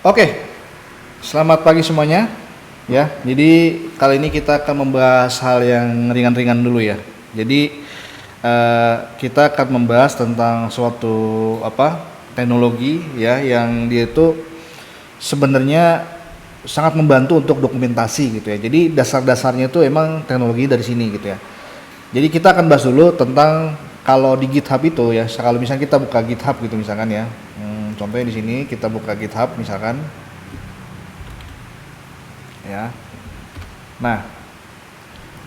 Oke, selamat pagi semuanya. Ya, jadi kali ini kita akan membahas hal yang ringan-ringan dulu ya. Jadi kita akan membahas tentang suatu teknologi ya yang dia itu sebenarnya sangat membantu untuk dokumentasi gitu ya. Jadi dasar-dasarnya itu emang teknologi dari sini gitu ya. Jadi kita akan bahas dulu tentang kalau di GitHub itu ya. Kalau misalnya kita buka GitHub gitu misalkan ya. Contohnya di sini kita buka GitHub misalkan. Ya. Nah,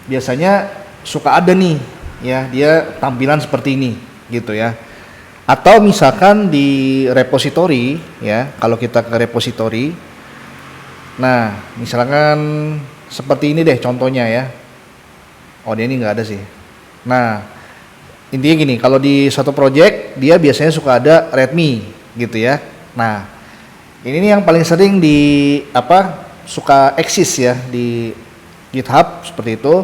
biasanya suka ada nih ya, dia tampilan seperti ini gitu ya. Atau misalkan di repository ya, kalau kita ke repository. Nah, misalkan seperti ini deh contohnya ya. Oh, dia ini nggak ada sih. Nah, intinya gini, kalau di suatu project dia biasanya suka ada readme gitu ya. Nah, ini nih yang paling sering suka eksis ya di GitHub seperti itu.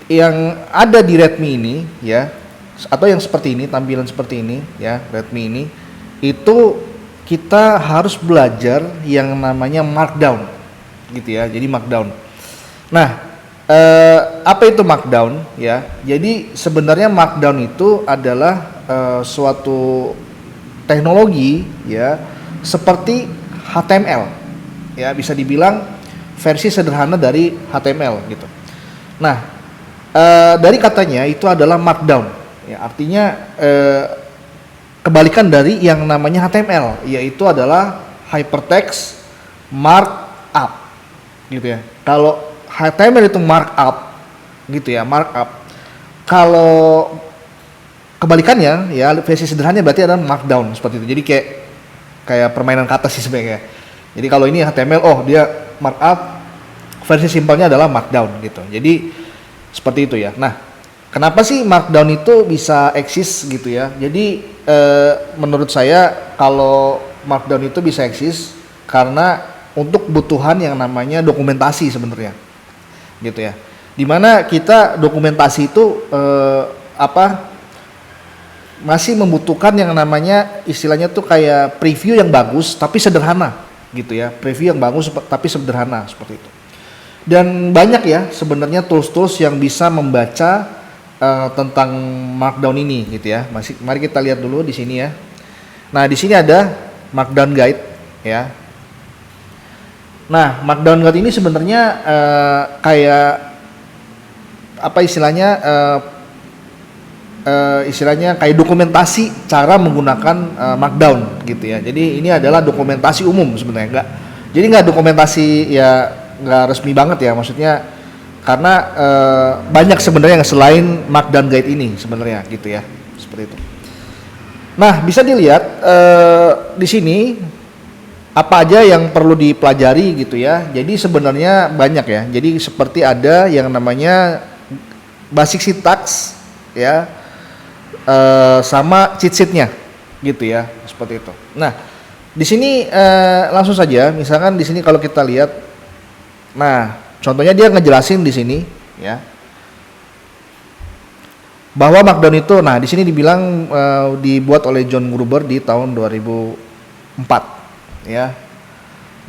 Yang ada di readme ini ya, atau yang seperti ini, tampilan seperti ini ya, readme ini itu kita harus belajar yang namanya markdown gitu ya. Jadi markdown. Nah, apa itu markdown ya? Jadi sebenarnya markdown itu adalah suatu teknologi ya, seperti HTML ya, bisa dibilang versi sederhana dari HTML gitu. Nah, dari katanya itu adalah markdown ya, artinya kebalikan dari yang namanya HTML, yaitu adalah hypertext markup gitu ya. Kalau HTML itu markup gitu ya, markup. Kalau kebalikannya ya, versi sederhananya berarti adalah markdown seperti itu. Jadi kayak permainan kata sih sebenarnya. Jadi kalau ini HTML, oh dia markup, versi simpelnya adalah markdown gitu. Jadi seperti itu ya. Nah, kenapa sih markdown itu bisa eksis gitu ya? Jadi menurut saya kalau markdown itu bisa eksis karena untuk kebutuhan yang namanya dokumentasi sebenarnya, gitu ya. Dimana kita dokumentasi itu masih membutuhkan yang namanya istilahnya tuh kayak preview yang bagus tapi sederhana, gitu ya. Preview yang bagus tapi sederhana seperti itu. Dan banyak ya sebenarnya tools-tools yang bisa membaca tentang markdown ini gitu ya. Mari kita lihat dulu di sini ya. Nah, di sini ada markdown guide ya. Nah, markdown guide ini sebenarnya istilahnya kayak dokumentasi cara menggunakan markdown gitu ya. Jadi ini adalah dokumentasi umum sebenarnya, nggak dokumentasi ya, nggak resmi banget ya, maksudnya karena banyak sebenarnya yang selain markdown guide ini sebenarnya gitu ya, seperti itu. Nah, bisa dilihat di sini apa aja yang perlu dipelajari gitu ya. Jadi sebenarnya banyak ya. Jadi seperti ada yang namanya basic syntax ya, sama cheat sheet-nya gitu ya, seperti itu. Nah, di sini langsung saja, misalkan di sini kalau kita lihat, nah contohnya dia ngejelasin di sini ya, bahwa markdown itu, nah di sini dibilang dibuat oleh John Gruber di tahun 2004 ya.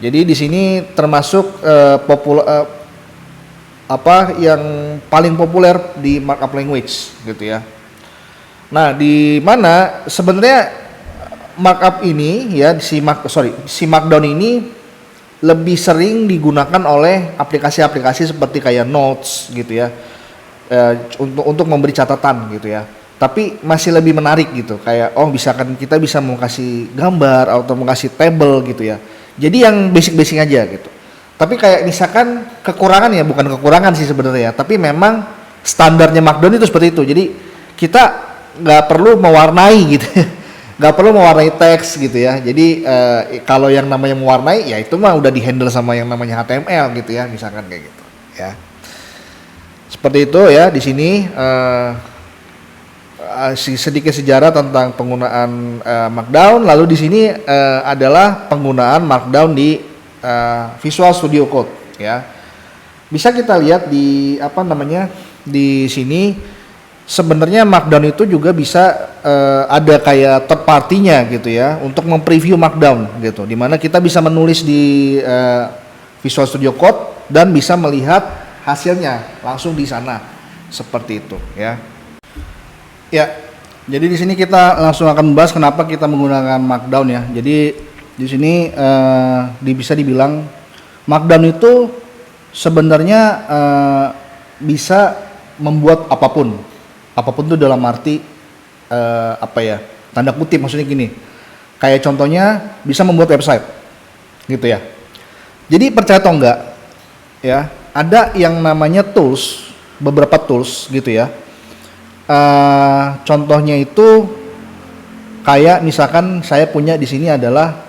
Jadi di sini termasuk yang paling populer di markup language gitu ya. Nah, di mana sebenarnya markup ini ya, si markdown ini lebih sering digunakan oleh aplikasi-aplikasi seperti kayak Notes gitu ya, untuk memberi catatan gitu ya. Tapi masih lebih menarik gitu, kayak misalkan kita bisa mau kasih gambar atau mau kasih table gitu ya. Jadi yang basic-basic aja gitu. Tapi kayak misalkan kekurangan ya, bukan kekurangan sih sebenarnya, tapi memang standarnya markdown itu seperti itu. Jadi kita nggak perlu mewarnai gitu, nggak perlu mewarnai teks gitu ya. Jadi kalau yang namanya mewarnai ya itu mah udah dihandle sama yang namanya HTML gitu ya, misalkan kayak gitu ya. Seperti itu ya. Di sini sedikit sejarah tentang penggunaan markdown. Lalu di sini adalah penggunaan markdown di Visual Studio Code ya. Bisa kita lihat di di sini sebenarnya Markdown itu juga bisa ada kayak third party-nya gitu ya untuk mempreview Markdown gitu, dimana kita bisa menulis di Visual Studio Code dan bisa melihat hasilnya langsung di sana seperti itu ya. Ya, jadi di sini kita langsung akan membahas kenapa kita menggunakan Markdown ya. Jadi di sini bisa dibilang Markdown itu sebenarnya bisa membuat apapun itu dalam arti tanda kutip, maksudnya gini, kayak contohnya bisa membuat website gitu ya. Jadi percaya atau enggak ya, ada yang namanya tools, beberapa tools gitu ya. Contohnya itu kayak misalkan saya punya di sini adalah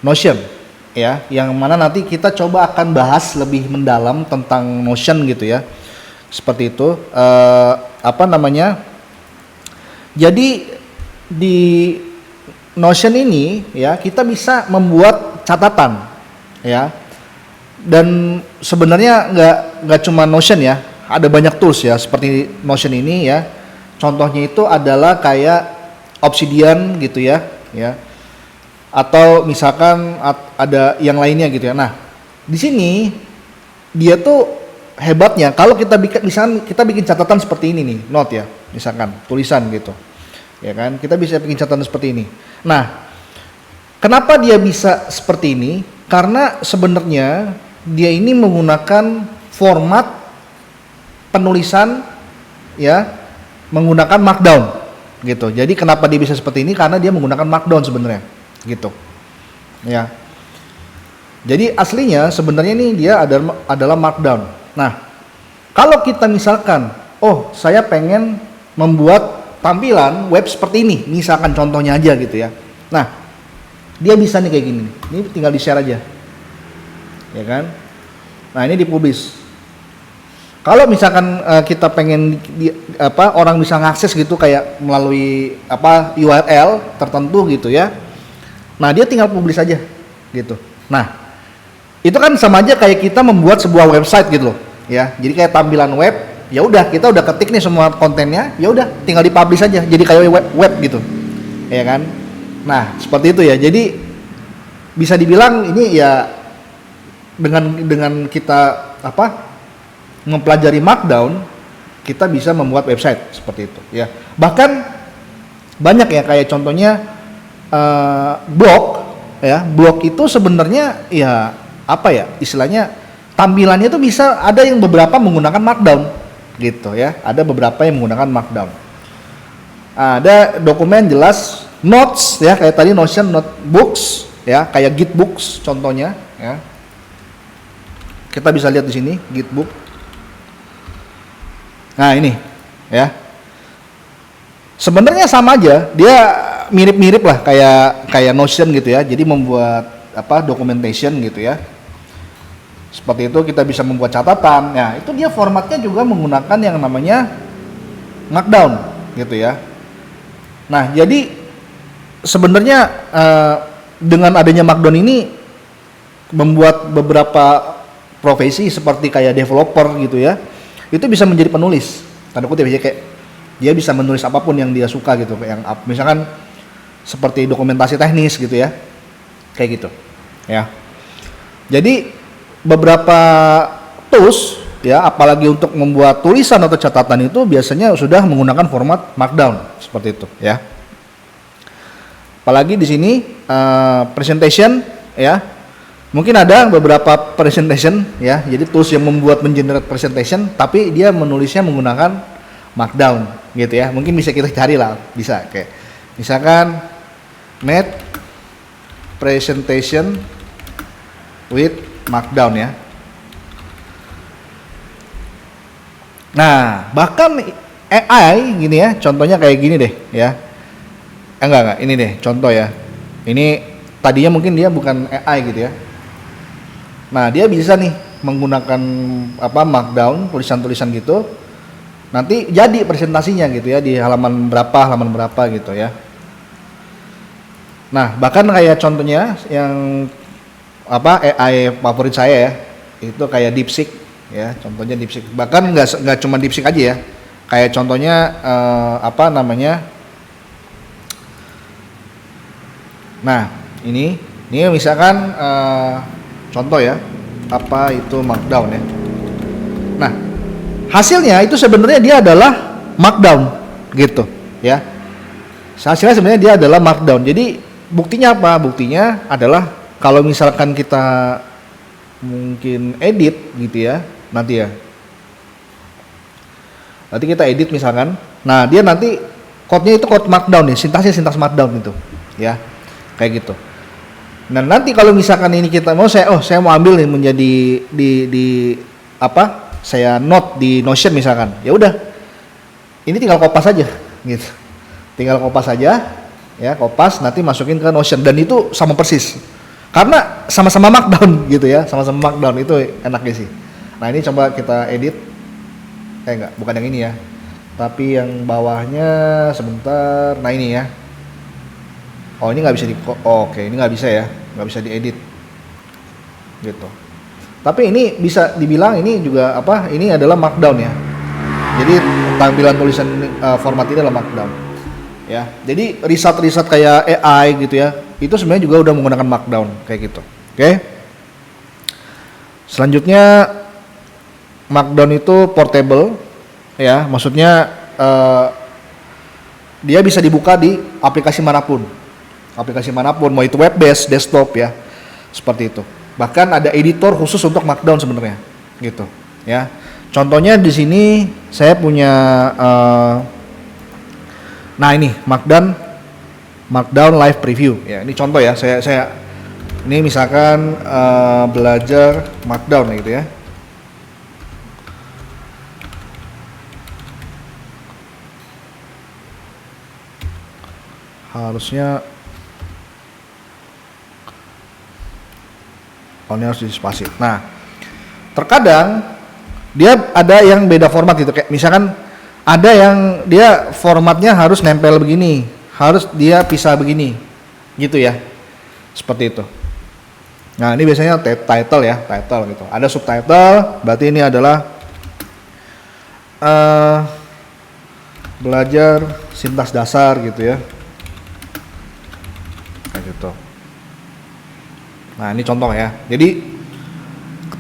Notion ya, yang mana nanti kita coba akan bahas lebih mendalam tentang Notion gitu ya. Seperti itu, jadi di Notion ini ya kita bisa membuat catatan ya, dan sebenarnya nggak cuma Notion ya, ada banyak tools ya seperti Notion ini ya. Contohnya itu adalah kayak Obsidian gitu ya, atau misalkan ada yang lainnya gitu ya. Nah di sini dia tuh hebatnya kalau kita bikin catatan seperti ini nih, note ya, misalkan tulisan gitu ya kan, kita bisa bikin catatan seperti ini. Nah kenapa dia bisa seperti ini, karena sebenarnya dia ini menggunakan format penulisan ya, menggunakan Markdown gitu. Jadi kenapa dia bisa seperti ini, karena dia menggunakan Markdown sebenarnya gitu ya. Jadi aslinya sebenarnya ini dia adalah Markdown. Nah, kalau kita misalkan, saya pengen membuat tampilan web seperti ini, misalkan contohnya aja gitu ya. Nah, dia bisa nih kayak gini. Ini tinggal di-share aja. Ya kan? Nah, ini dipublish. Kalau misalkan kita pengen orang bisa ngakses gitu kayak melalui URL tertentu gitu ya. Nah, dia tinggal publish aja gitu. Nah, itu kan sama aja kayak kita membuat sebuah website gitu loh ya. Jadi kayak tampilan web, ya udah kita udah ketik nih semua kontennya, ya udah tinggal dipublish aja jadi kayak web gitu ya kan. Nah seperti itu ya. Jadi bisa dibilang ini ya dengan kita mempelajari Markdown, kita bisa membuat website seperti itu ya. Bahkan banyak ya, kayak contohnya blog ya. Blog itu sebenarnya ya istilahnya tampilannya tuh bisa ada yang beberapa menggunakan Markdown gitu ya. Ada beberapa yang menggunakan Markdown. Ada dokumen jelas, notes ya, kayak tadi Notion notebooks ya, kayak Gitbooks contohnya ya. Kita bisa lihat di sini Gitbook. Nah ini ya, sebenarnya sama aja, dia mirip-mirip lah kayak Notion gitu ya. Jadi membuat documentation gitu ya. Seperti itu, kita bisa membuat catatan. Nah, itu dia formatnya juga menggunakan yang namanya Markdown gitu ya. Nah, jadi sebenarnya dengan adanya Markdown ini membuat beberapa profesi seperti kayak developer gitu ya, itu bisa menjadi penulis. Tanda kutip ya, kayak dia bisa menulis apapun yang dia suka gitu, yang misalkan seperti dokumentasi teknis gitu ya. Kayak gitu. Ya. Jadi beberapa tools ya, apalagi untuk membuat tulisan atau catatan itu biasanya sudah menggunakan format Markdown seperti itu ya. Apalagi di sini presentation ya, mungkin ada beberapa presentation ya, jadi tools yang mengenerate presentation tapi dia menulisnya menggunakan Markdown gitu ya. Mungkin bisa kita cari lah, bisa kayak misalkan make presentation with Markdown ya. Nah, bahkan AI gini ya, contohnya kayak gini deh ya. Enggak, ini deh contoh ya. Ini tadinya mungkin dia bukan AI gitu ya. Nah, dia bisa nih menggunakan Markdown, tulisan-tulisan gitu. Nanti jadi presentasinya gitu ya, di halaman berapa gitu ya. Nah, bahkan kayak contohnya yang AI favorit saya ya, itu kayak DeepSeek ya, contohnya DeepSeek. Bahkan nggak cuma DeepSeek aja ya, Kayak contohnya apa namanya? Nah, ini misalkan contoh ya, apa itu markdown ya. Nah, hasilnya itu sebenarnya dia adalah markdown gitu ya. Hasilnya sebenarnya dia adalah markdown. Jadi buktinya apa? Buktinya adalah kalau misalkan kita mungkin edit gitu ya, nanti ya. Nanti kita edit misalkan. Nah, dia nanti code-nya itu code markdown nih, sintaksnya sintaks markdown itu, ya. Kayak gitu. Nah, nanti kalau misalkan ini kita mau saya mau ambil nih menjadi di apa? Saya note di Notion misalkan. Ya udah. Ini tinggal kopas aja gitu. Tinggal kopas aja, ya, kopas nanti masukin ke Notion dan itu sama persis. Karena sama-sama markdown gitu ya, sama-sama markdown itu enaknya sih. Nah, ini coba kita edit. Enggak, bukan yang ini ya. Tapi yang bawahnya sebentar. Nah, ini ya. Oh, ini nggak bisa oke, ini nggak bisa ya, nggak bisa diedit. Gitu. Tapi ini bisa dibilang ini juga apa? Ini adalah markdown ya. Jadi tampilan tulisan format ini adalah markdown. Ya. Jadi riset kayak AI gitu ya. Itu sebenarnya juga udah menggunakan markdown kayak gitu. Oke. Selanjutnya markdown itu portable ya, maksudnya dia bisa dibuka di aplikasi manapun, mau itu web based, desktop ya, seperti itu. Bahkan ada editor khusus untuk markdown sebenarnya, gitu ya. Contohnya di sini saya punya, nah ini markdown live preview ya. Ini contoh ya, saya ini misalkan belajar markdown gitu ya. Harusnya ini harus dispasi. Nah, terkadang dia ada yang beda format gitu, kayak misalkan ada yang dia formatnya harus nempel begini, harus dia pisah begini gitu ya, seperti itu. Nah, ini biasanya title ya, title gitu, ada subtitle, berarti ini adalah belajar sintaks dasar gitu ya, kayak gitu. Nah, ini contoh ya. Jadi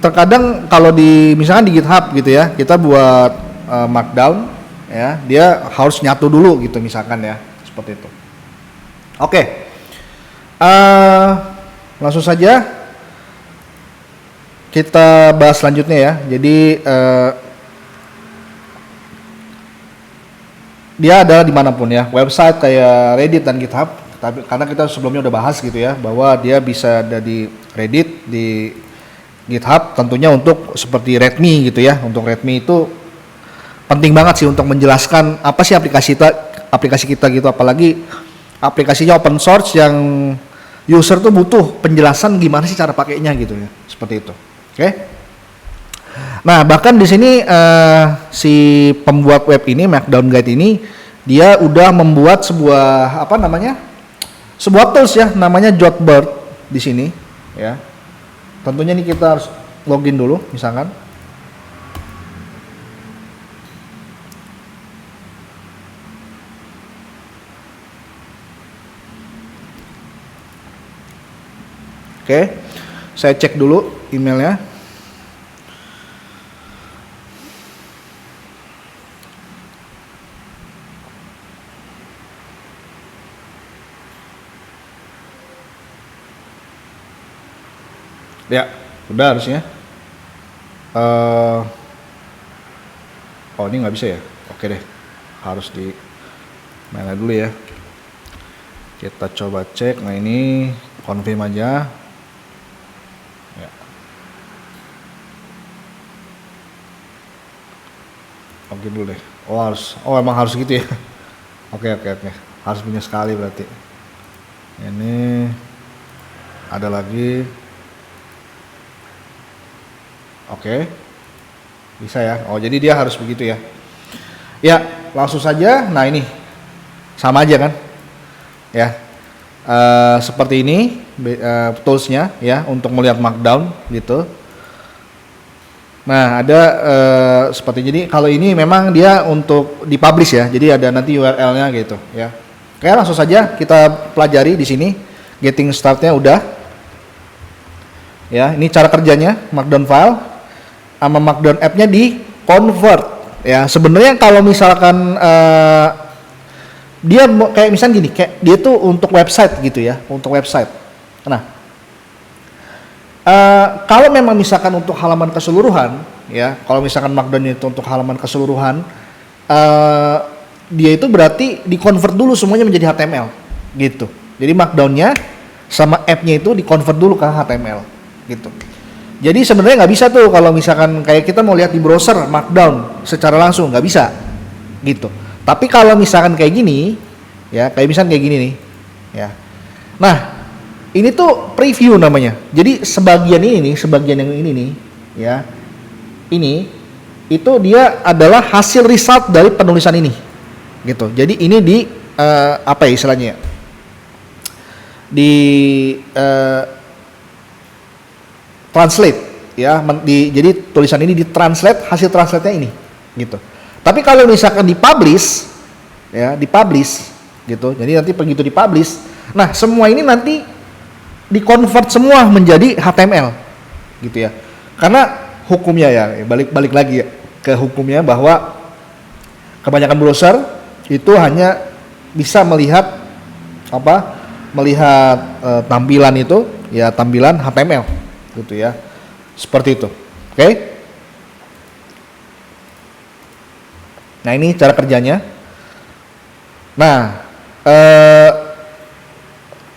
terkadang kalau di misalkan di GitHub gitu ya, kita buat markdown ya, dia harus nyatu dulu gitu misalkan ya, seperti itu. Oke. Langsung saja kita bahas selanjutnya ya. Jadi dia ada dimanapun ya, website kayak Reddit dan GitHub. Tapi karena kita sebelumnya udah bahas gitu ya, bahwa dia bisa ada di Reddit, di GitHub, tentunya untuk seperti README gitu ya. Untuk README itu penting banget sih untuk menjelaskan apa sih aplikasi kita gitu, apalagi aplikasinya open source yang user tuh butuh penjelasan gimana sih cara pakainya gitu ya, seperti itu. Oke. Nah, bahkan di sini si pembuat web ini, Markdown Guide ini, dia udah membuat sebuah apa namanya? Sebuah tools ya, namanya Jotbird di sini ya. Tentunya nih kita harus login dulu misalkan. Oke. Saya cek dulu emailnya. Ya, udah harusnya. Oh, ini nggak bisa ya? Oke deh, harus di mana dulu ya. Kita coba cek. Nah, ini confirm aja. Ya. Oke dulu deh. Oh emang harus gitu ya. Oke. Harus punya sekali berarti. Ini ada lagi. Oke, bisa ya. Oh, jadi dia harus begitu ya. Ya, langsung saja. Nah, ini sama aja kan? Ya, seperti ini toolsnya ya untuk melihat markdown gitu. Nah, ada seperti jadi kalau ini memang dia untuk dipublish ya. Jadi ada nanti URL-nya gitu ya. Oke, langsung saja kita pelajari di sini. Getting start-nya udah. Ya, ini cara kerjanya Markdown file sama Markdown app-nya di convert ya. Sebenarnya kalau misalkan dia kayak misalnya gini, kayak dia tuh untuk website gitu ya, untuk website. Nah, kalau memang misalkan untuk halaman keseluruhan, ya, kalau misalkan Markdown itu untuk halaman keseluruhan, dia itu berarti di-convert dulu semuanya menjadi HTML, gitu. Jadi Markdown-nya sama app-nya itu di-convert dulu ke HTML, gitu. Jadi sebenarnya nggak bisa tuh kalau misalkan kayak kita mau lihat di browser Markdown secara langsung, nggak bisa, gitu. Tapi kalau misalkan kayak gini, ya, kayak misalkan kayak gini nih, ya. Nah, ini tuh preview namanya. Jadi sebagian ini nih, sebagian yang ini nih, ya. Ini itu dia adalah hasil result dari penulisan ini. Gitu. Jadi ini di apa ya istilahnya? Di translate ya. Jadi tulisan ini ditranslate, hasil translate-nya ini gitu. Tapi kalau misalkan dipublish ya, dipublish gitu. Jadi nanti begitu dipublish, nah semua ini nanti di-convert semua menjadi HTML gitu ya. Karena hukumnya ya, balik lagi ya ke hukumnya bahwa kebanyakan browser itu hanya bisa melihat apa? Melihat tampilan itu ya, tampilan HTML gitu ya. Seperti itu. Oke? Nah, ini cara kerjanya. Nah,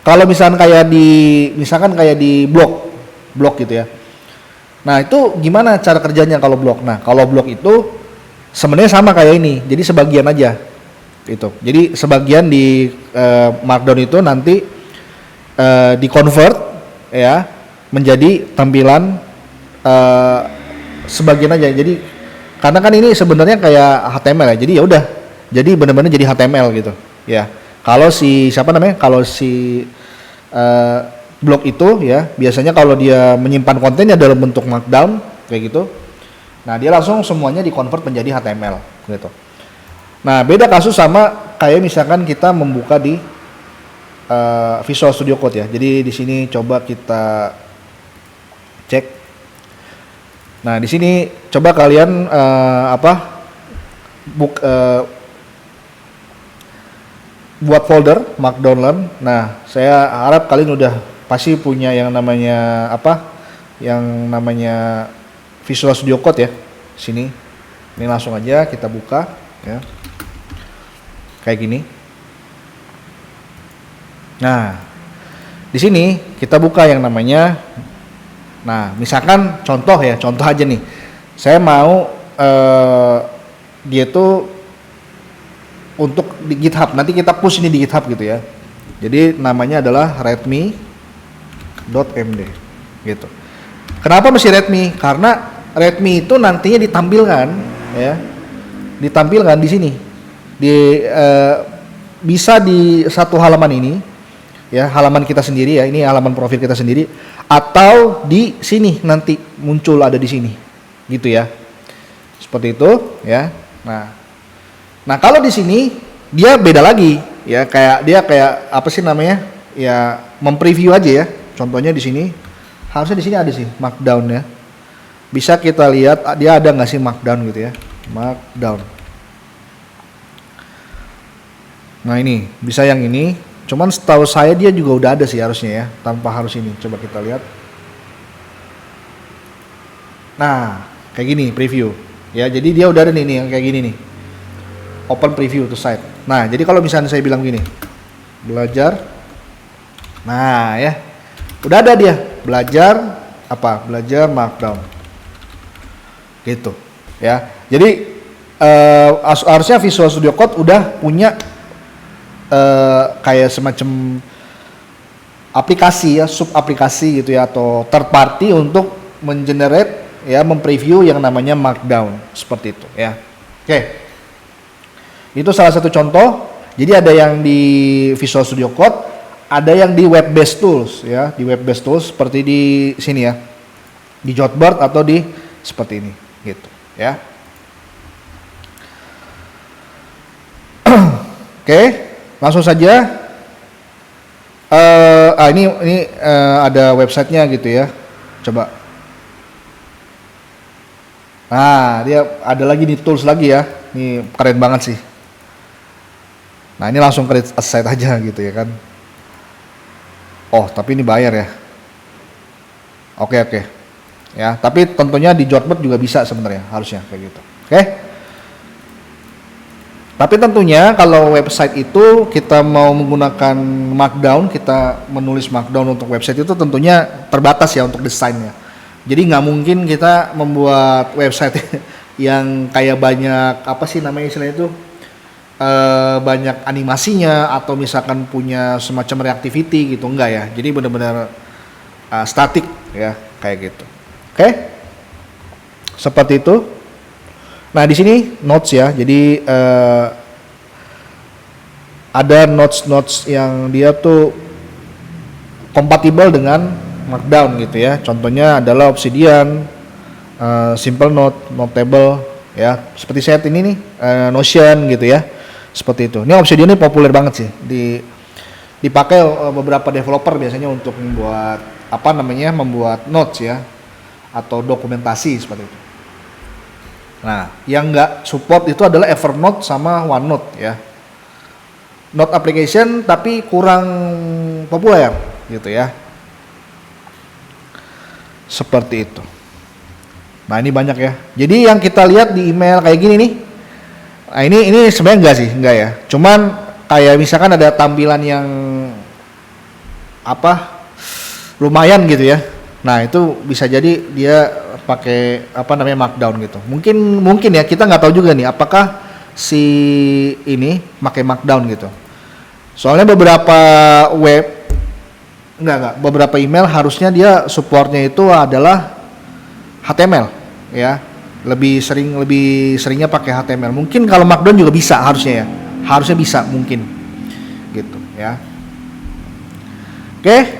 kalau misalkan kayak di blog gitu ya. Nah, itu gimana cara kerjanya kalau blog? Nah, kalau blog itu sebenarnya sama kayak ini. Jadi sebagian aja. Gitu. Jadi sebagian di Markdown itu nanti di-convert ya menjadi tampilan sebagian aja. Jadi karena kan ini sebenarnya kayak HTML ya. Jadi ya udah. Jadi benar-benar jadi HTML gitu. Ya. Kalau si blog itu ya, biasanya kalau dia menyimpan kontennya dalam bentuk Markdown kayak gitu, nah dia langsung semuanya di-convert menjadi HTML gitu. Nah, beda kasus sama kayak misalkan kita membuka di Visual Studio Code ya. Jadi di sini coba kita cek. Nah, di sini coba kalian buat folder Markdown Learn. Nah, saya harap kalian udah pasti punya yang namanya yang namanya Visual Studio Code ya. Sini. Ini langsung aja kita buka ya. Kayak gini. Nah, di sini kita buka yang namanya, nah, misalkan contoh aja nih. Saya mau dia tuh untuk di GitHub, nanti kita push ini di GitHub gitu ya. Jadi namanya adalah readme.md gitu. Kenapa mesti readme? Karena readme itu nantinya ditampilkan ya, ditampilkan di sini, bisa di satu halaman ini ya, halaman kita sendiri ya, ini halaman profil kita sendiri, atau di sini nanti muncul ada di sini gitu ya, seperti itu ya. Nah, kalau di sini dia beda lagi ya, kayak apa sih namanya ya, mempreview aja ya. Contohnya di sini, harusnya di sini ada sih Markdown ya. Bisa kita lihat dia ada nggak sih Markdown gitu ya, Markdown. Nah, ini bisa yang ini, cuman setahu saya dia juga udah ada sih harusnya ya, tanpa harus ini. Coba kita lihat. Nah, kayak gini preview ya. Jadi dia udah ada nih yang kayak gini nih. Open preview to site. Nah, jadi kalau misalnya saya bilang gini, belajar, nah ya, udah ada dia, belajar Markdown, gitu, ya. Jadi harusnya Visual Studio Code udah punya kayak semacam aplikasi ya, sub aplikasi gitu ya, atau third party untuk mengenerate ya, mempreview yang namanya Markdown seperti itu ya. Oke. Itu salah satu contoh. Jadi ada yang di Visual Studio Code, ada yang di Web Based Tools ya, di Web Based Tools seperti di sini ya, di Jotbird atau di seperti ini. gitu ya. Oke, langsung saja. Ini ada websitenya gitu ya. Coba. Nah, dia ada lagi nih tools lagi ya. Ini keren banget sih. Nah, ini langsung create a site aja gitu ya kan. Oh, tapi ini bayar ya. Oke. Ya, tapi tentunya di Jotbird juga bisa sebenarnya, harusnya kayak gitu. Oke. Tapi tentunya kalau website itu kita mau menggunakan Markdown, kita menulis Markdown untuk website itu tentunya terbatas ya untuk desainnya. Jadi nggak mungkin kita membuat website yang kayak banyak apa sih namanya istilahnya itu banyak animasinya atau misalkan punya semacam reactivity gitu, enggak ya. Jadi benar-benar statik ya kayak gitu. Oke? Seperti itu. Nah di sini notes ya, jadi ada notes yang dia tuh kompatibel dengan Markdown gitu ya. Contohnya adalah Obsidian, Simple Note, Notable ya. Seperti saya ini nih Notion gitu ya, seperti itu. Ini Obsidian ini populer banget sih, dipakai beberapa developer biasanya untuk membuat membuat notes ya atau dokumentasi seperti itu. Nah, yang nggak support itu adalah Evernote sama OneNote ya. Note application tapi kurang populer gitu ya. Seperti itu. Nah, ini banyak ya. Jadi yang kita lihat di email kayak gini nih. Nah, ini sebenarnya enggak ya. Cuman kayak misalkan ada tampilan yang lumayan gitu ya. Nah, itu bisa jadi dia pakai Markdown gitu. Mungkin ya, kita nggak tahu juga nih apakah si ini pakai Markdown gitu. Soalnya beberapa beberapa email harusnya dia supportnya itu adalah HTML ya. Lebih seringnya pakai HTML. Mungkin kalau Markdown juga bisa harusnya ya. Harusnya bisa mungkin. Gitu ya. Oke.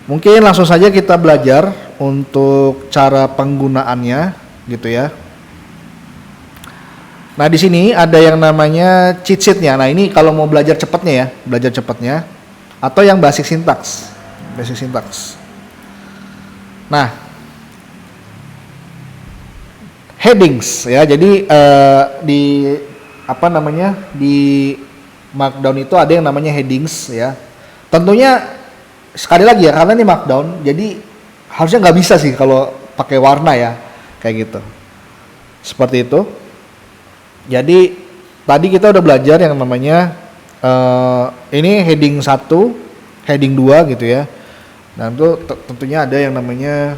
Mungkin langsung saja kita belajar untuk cara penggunaannya gitu ya. Nah, di sini ada yang namanya cheat sheet-nya. Nah, ini kalau mau belajar cepatnya atau yang basic syntax. Nah, headings ya. Jadi di Markdown itu ada yang namanya headings ya. Tentunya sekali lagi ya, karena ini Markdown, jadi harusnya nggak bisa sih kalau pakai warna ya, kayak gitu. Seperti itu. Jadi tadi kita udah belajar yang namanya ini heading 1, heading 2 gitu ya. Dan itu tentunya ada yang namanya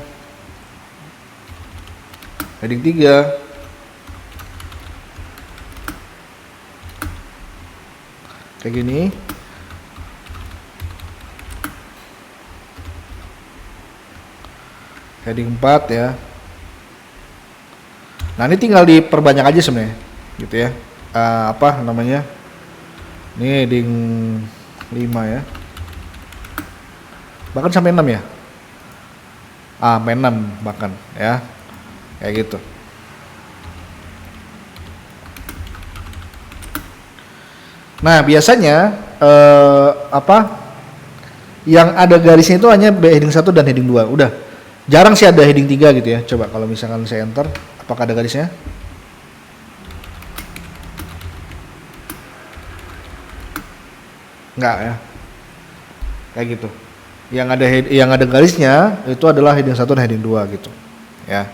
heading 3, kayak gini. Heading 4 ya. Nah, ini tinggal diperbanyak aja sebenarnya gitu ya. Ini heading 5 ya. Bahkan sampai 6 ya. Sampai 6 bahkan ya. Kayak gitu. Nah, biasanya yang ada garisnya itu hanya heading 1 dan heading 2. Udah. Jarang sih ada heading 3 gitu ya. Coba kalau misalkan saya enter, apakah ada garisnya? Enggak ya. Kayak gitu. Yang ada garisnya itu adalah heading 1 dan heading 2 gitu. Ya.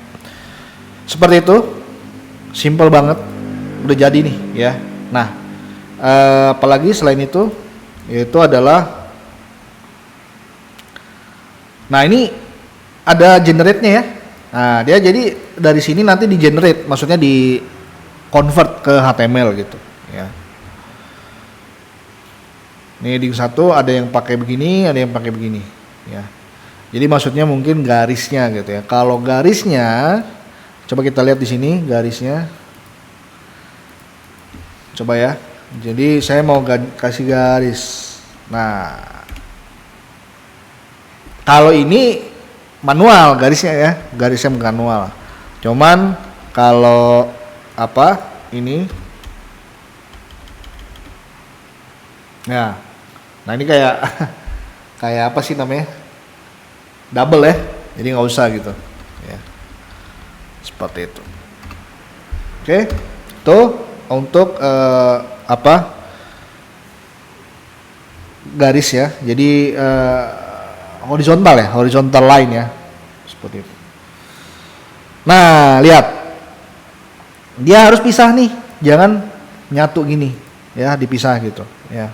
Seperti itu. Simple banget. Udah jadi nih ya. Nah, apalagi selain itu yaitu adalah ini ada generate-nya ya. Nah, dia jadi dari sini nanti di generate, maksudnya di convert ke HTML gitu ya. Ini heading 1 ada yang pakai begini, ada yang pakai begini ya. Jadi maksudnya mungkin garisnya gitu ya. Kalau garisnya coba kita lihat di sini garisnya. Coba ya. Jadi saya mau kasih garis. Nah, kalau ini manual garisnya ya, garisnya manual. Cuman Kalau apa ini, nah ini kayak kayak apa sih namanya, double ya, jadi nggak usah gitu ya, seperti itu. Oke, itu untuk apa, garis ya, jadi horizontal ya, horizontal line ya, seperti itu. Nah lihat, dia harus pisah nih, jangan nyatu gini ya, dipisah gitu ya.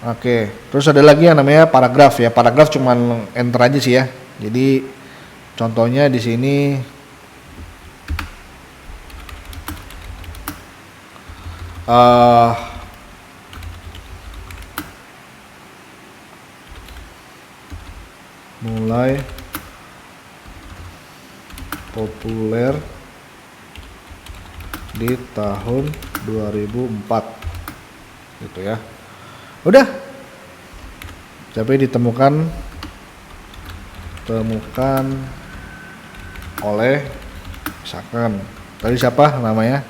Oke, terus ada lagi yang namanya paragraf ya. Paragraf cuman enter aja sih ya. Jadi contohnya di sini mulai populer di tahun 2004 gitu ya. Udah, tapi ditemukan oleh, misalkan tadi siapa namanya,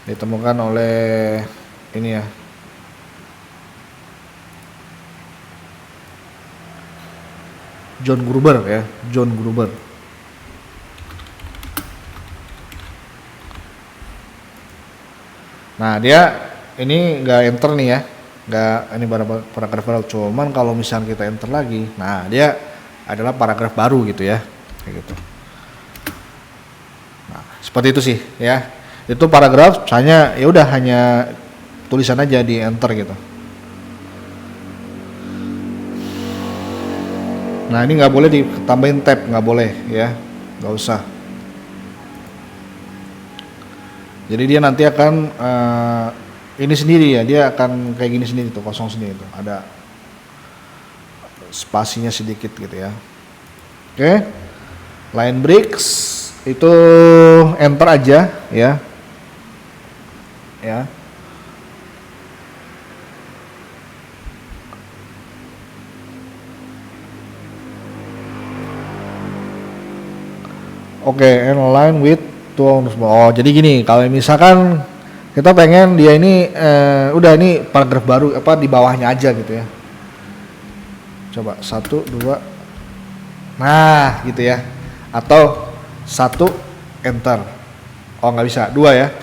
ditemukan oleh ini ya, John Gruber ya, John Gruber. Nah dia ini nggak enter nih ya, nggak, ini paragraf baru. Cuman kalau misalnya kita enter lagi, nah dia adalah paragraf baru gitu ya, kayak gitu. Nah seperti itu sih ya, itu paragraf. Misalnya ya udah hanya tulisan aja di enter gitu. Nah ini nggak boleh ditambahin tab, nggak boleh ya, nggak usah. Jadi dia nanti akan ini sendiri ya, dia akan kayak gini sendiri tuh, kosong sendiri tuh, ada spasinya sedikit gitu ya. Oke, line breaks itu enter aja ya, ya. Oke, and align with tuh. Oh jadi gini, kalau misalkan kita pengen dia ini udah ini paragraf baru apa di bawahnya aja gitu ya, coba 1 2, nah gitu ya, atau 1 enter. Oh nggak bisa, 2 ya,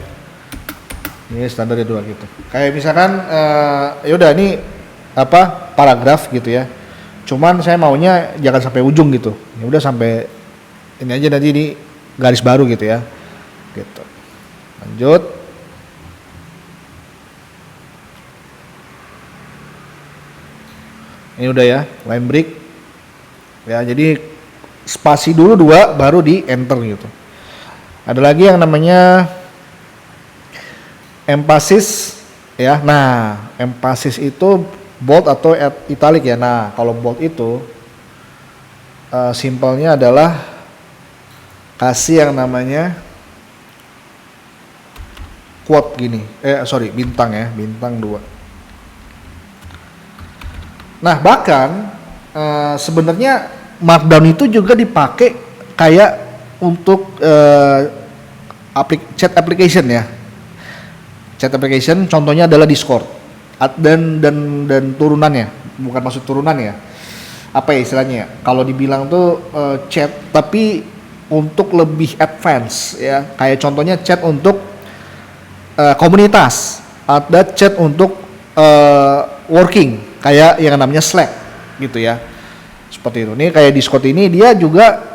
ini standarnya 2 gitu. Kayak misalkan ya udah ini apa paragraf gitu ya, cuman saya maunya jangan sampai ujung gitu, ya udah sampai ini aja, nanti ini garis baru gitu ya, gitu. Lanjut. Ini udah ya, line break ya, jadi spasi dulu 2 baru di enter gitu. Ada lagi yang namanya emphasis ya. Nah emphasis itu bold atau italic ya. Nah kalau bold itu simpelnya adalah kasih yang namanya quote gini, bintang ya, bintang 2. Nah bahkan sebenarnya markdown itu juga dipakai kayak untuk chat application ya. Chat application contohnya adalah Discord dan turunannya, bukan maksud turunan ya. Apa ya istilahnya? Kalau dibilang tuh chat tapi untuk lebih advance ya. Kayak contohnya chat untuk komunitas, ada chat untuk working, kayak yang namanya Slack gitu ya, seperti itu. Nih kayak Discord ini dia juga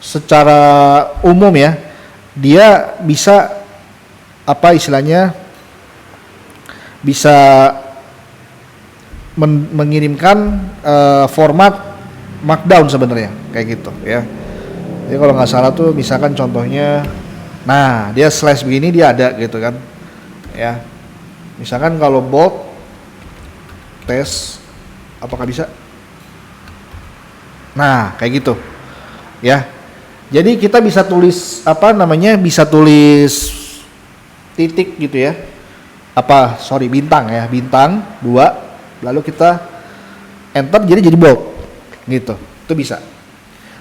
secara umum ya, dia bisa apa istilahnya, bisa mengirimkan format markdown sebenarnya kayak gitu ya. Jadi kalau nggak salah tuh misalkan contohnya, nah dia slash begini dia ada gitu kan ya. Misalkan kalau bold tes, apakah bisa? Nah kayak gitu ya. Jadi kita bisa tulis apa namanya? Bisa tulis titik gitu ya. Bintang ya, bintang 2, lalu kita enter jadi bold gitu. Itu bisa.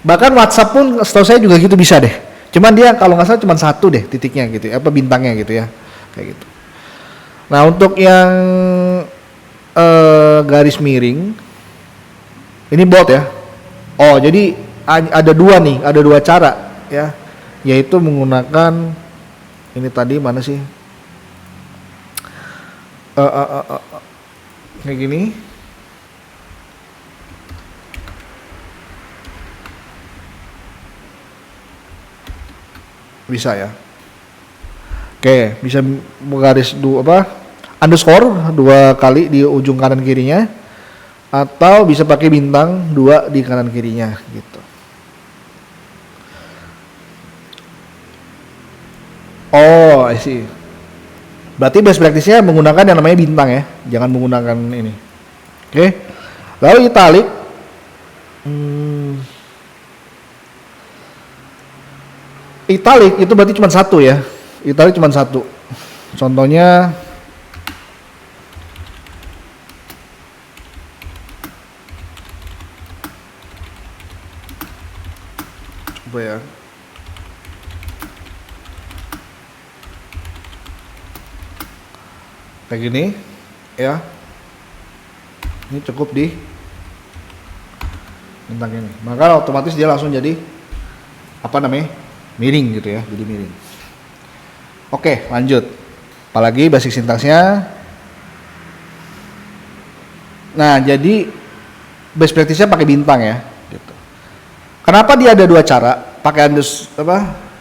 Bahkan WhatsApp pun setahu saya juga gitu bisa deh. Cuman dia kalau nggak salah cuma satu deh titiknya gitu ya, bintangnya gitu ya. Kayak gitu. Nah, untuk yang garis miring ini bold ya. Oh, jadi ada dua cara ya. Yaitu menggunakan ini tadi mana sih? Kayak gini. Bisa ya. Oke, bisa menggaris underscore 2 kali di ujung kanan kirinya, atau bisa pakai bintang 2 di kanan kirinya gitu. Oh, I see. Berarti best practice-nya menggunakan yang namanya bintang ya, jangan menggunakan ini. Oke. Lalu italic. Italic itu berarti cuma satu ya. Italic cuma satu. Contohnya coba ya. Kayak gini ya. Ini cukup di bintang ini. Maka otomatis dia langsung jadi miring gitu ya, jadi miring. Oke, lanjut. Apalagi basic sintaksnya. Nah, jadi best practice-nya pakai bintang ya, gitu. Kenapa dia ada 2 cara, pakai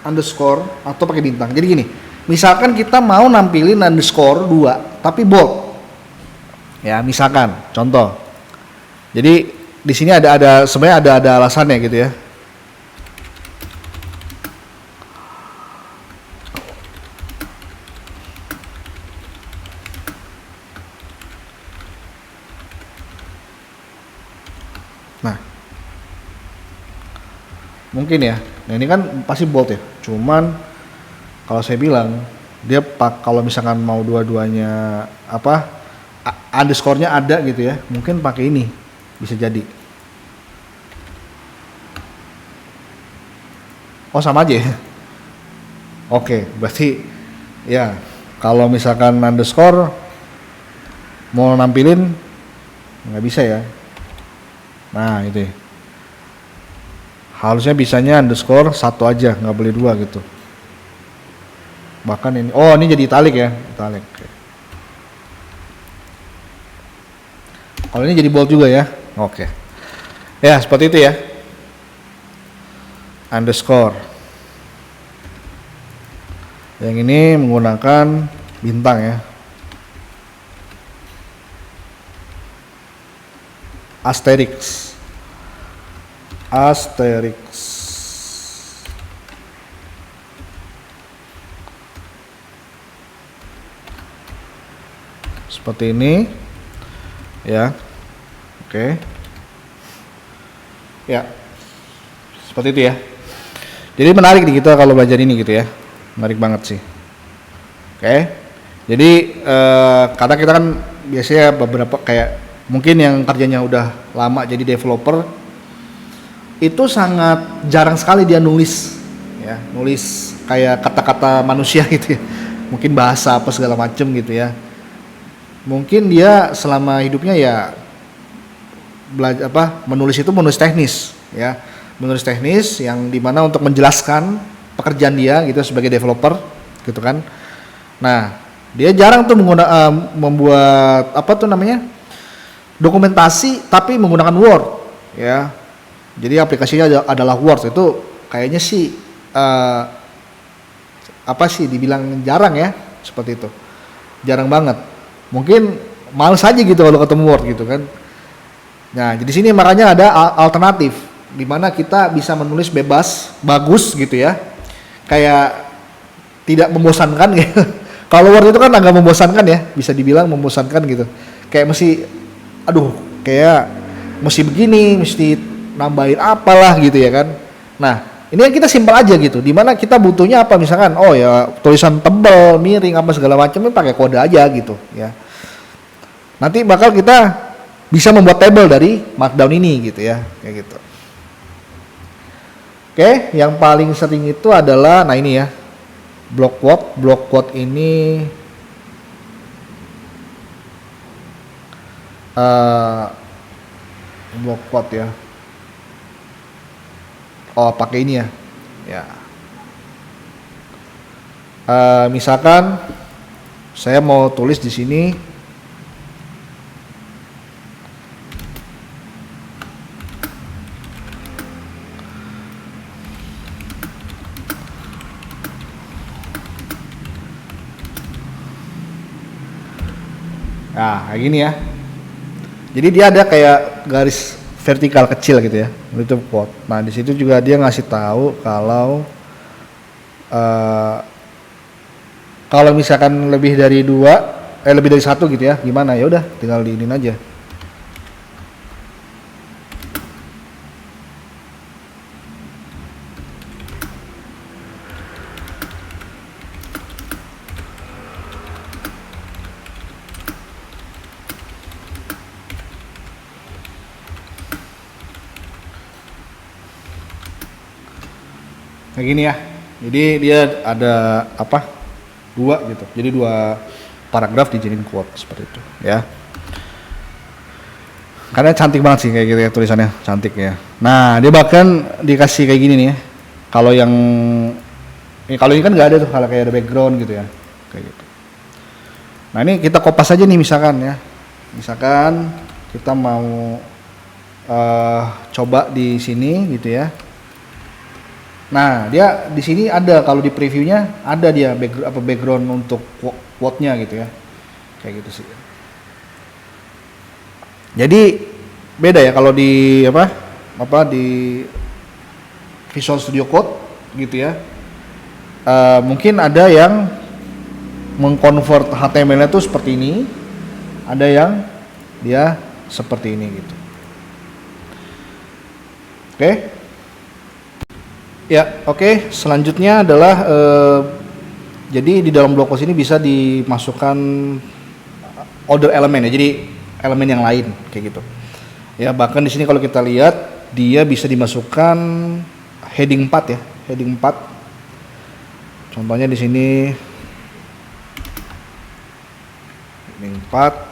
underscore atau pakai bintang? Jadi gini, misalkan kita mau nampilin underscore 2 tapi bold. Ya, misalkan contoh. Jadi di sini sebenarnya ada alasannya gitu ya. Nah, mungkin ya. Nah, ini kan pasti bold ya. Cuman kalau saya bilang dia kalau misalkan mau dua-duanya underscore-nya ada gitu ya, mungkin pakai ini bisa jadi. Oh, sama aja ya. Oke, berarti ya kalau misalkan underscore mau nampilin nggak bisa ya. Nah, itu ya. Harusnya bisanya underscore 1 aja, nggak boleh 2 gitu. Bahkan ini, ini jadi italic ya, italic. Kalau ini jadi bold juga ya. Oke. Ya, seperti itu ya. Underscore. Yang ini menggunakan bintang ya. Asterix. Seperti ini ya. Oke. Ya, seperti itu ya. Jadi menarik nih kita kalau belajar ini gitu ya, menarik banget sih. Oke. Jadi karena kita kan biasanya beberapa kayak mungkin yang kerjanya udah lama jadi developer, itu sangat jarang sekali dia nulis ya, nulis kayak kata-kata manusia gitu ya, mungkin bahasa apa segala macem gitu ya. Mungkin dia selama hidupnya ya belajar menulis teknis ya, menulis teknis yang dimana untuk menjelaskan pekerjaan dia gitu sebagai developer gitu kan. Nah, dia jarang tuh membuat dokumentasi tapi menggunakan Word ya. Jadi aplikasinya adalah Word. Itu kayaknya sih dibilang jarang ya, seperti itu. Jarang banget. Mungkin males aja gitu kalau ketemu Word gitu kan. Nah, di sini makanya ada alternatif di mana kita bisa menulis bebas, bagus gitu ya. Kayak tidak membosankan gitu. Kalau Word itu kan agak membosankan ya, bisa dibilang membosankan gitu. Kayak kayak mesti begini, mesti nambahin apalah gitu ya kan. Nah, Ini kan kita simpel aja gitu. Dimana kita butuhnya apa misalkan, oh ya tulisan tebal, miring, apa segala macam, pakai kode aja gitu ya. Nanti bakal kita bisa membuat table dari markdown ini gitu ya, kayak gitu. Oke, yang paling sering itu adalah, nah ini ya, block quote. Block quote ini block quote ya. Oh, pakai ini ya. Ya. Misalkan saya mau tulis di sini kayak gini ya. Jadi dia ada kayak garis vertikal kecil gitu ya, itu quote. Nah di situ juga dia ngasih tahu kalau misalkan lebih dari lebih dari satu gitu ya, gimana ya udah tinggal diinin aja. Kayak gini ya. Jadi dia ada apa? Dua gitu. Jadi dua paragraf dijadiin quote seperti itu ya. Karena cantik banget sih kayak gitu ya, tulisannya cantik ya. Nah, dia bahkan dikasih kayak gini nih ya. Kalau ini kan nggak ada tuh, kalau kayak ada background gitu ya. Kayak gitu. Nah, ini kita kopas aja nih misalkan ya. Misalkan kita mau coba di sini gitu ya. Nah, dia di sini ada, kalau di previewnya ada dia background untuk quote-nya gitu ya. Kayak gitu sih. Jadi beda ya kalau di di Visual Studio Code gitu ya. Mungkin ada yang mengkonvert HTML-nya tuh seperti ini. Ada yang dia seperti ini gitu. Oke. Ya, oke. Selanjutnya adalah jadi di dalam blog post ini bisa dimasukkan other elemen ya. Jadi elemen yang lain kayak gitu. Ya, bahkan di sini kalau kita lihat dia bisa dimasukkan heading 4 ya, heading 4. Contohnya di sini heading 4.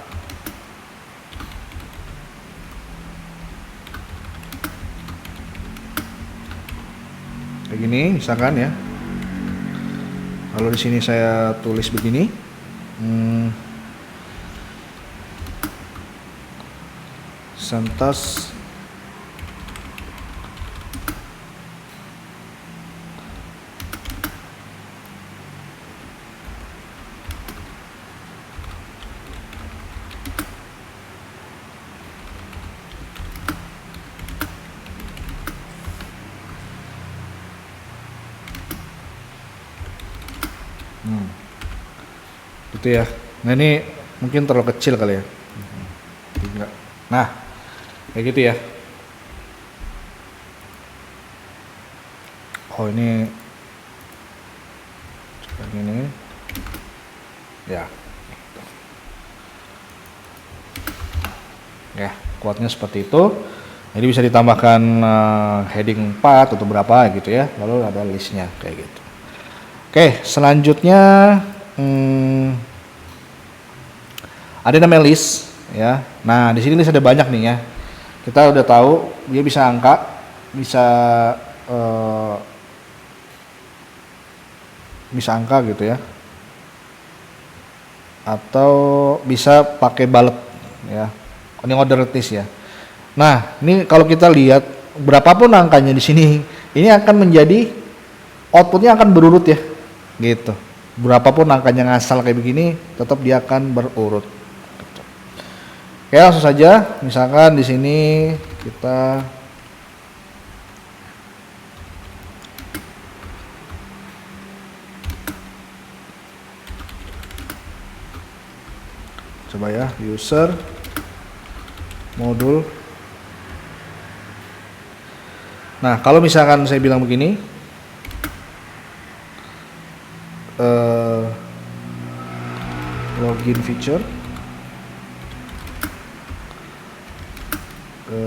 Kayak gini misalkan ya. Kalau di sini saya tulis begini, Santas gitu ya. Nah ini mungkin terlalu kecil kali ya. Nah kayak gitu ya. Oh ini seperti ini ya. Ya, quote-nya seperti itu. Jadi bisa ditambahkan heading 4 atau berapa gitu ya. Lalu ada listnya kayak gitu. Oke, selanjutnya ada namanya list ya. Nah di sini list ada banyak nih ya. Kita udah tahu dia bisa angka, bisa angka gitu ya, atau bisa pakai bullet ya. Ini order list ya. Nah ini kalau kita lihat berapapun angkanya di sini, ini akan menjadi outputnya akan berurut ya, gitu. Berapapun angkanya ngasal kayak begini, tetap dia akan berurut. Gitu. Oke, langsung saja. Misalkan di sini kita coba ya, user modul. Nah, kalau misalkan saya bilang begini, login feature ke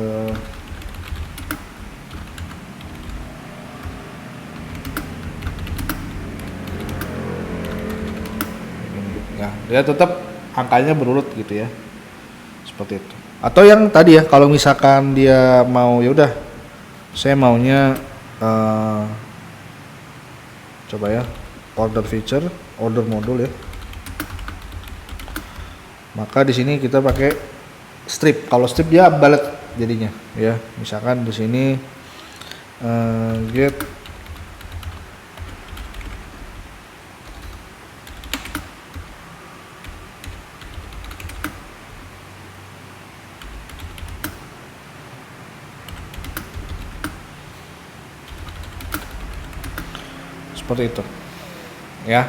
ya, dia tetap angkanya berurut gitu ya, seperti itu. Atau yang tadi ya, kalau misalkan dia mau, ya udah saya maunya coba ya, order feature, order modul ya, maka di sini kita pakai strip. Kalau strip dia bullet jadinya ya, misalkan di sini get seperti itu ya.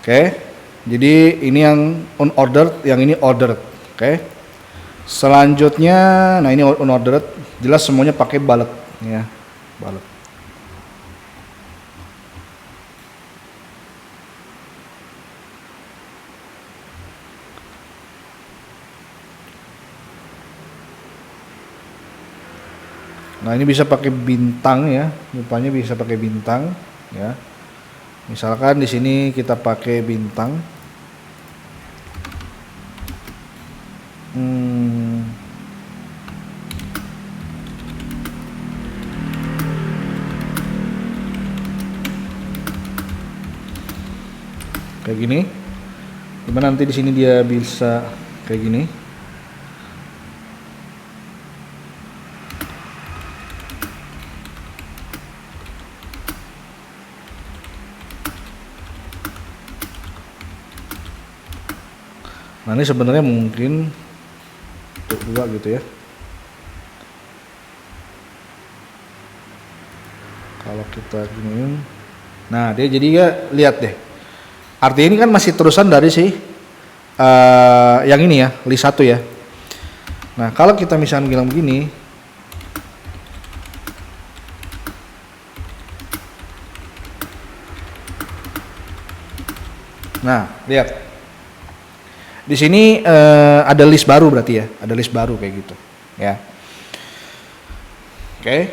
Oke, jadi ini yang unordered, yang ini ordered. Oke, selanjutnya, nah ini unordered, jelas semuanya pakai bullet ya, bullet. Nah ini bisa pakai bintang ya, rupanya bisa pakai bintang ya. Misalkan di sini kita pakai bintang, kayak gini. Dimana nanti di sini dia bisa kayak gini. Nah ini sebenarnya mungkin untuk dua gitu ya. Kalau kita giniin, nah dia jadi ya, lihat deh. Artinya ini kan masih terusan dari si yang ini ya, list 1 ya. Nah kalau kita misalnya bilang begini, nah lihat. Di sini ada list baru berarti ya, ada list baru kayak gitu ya. Oke,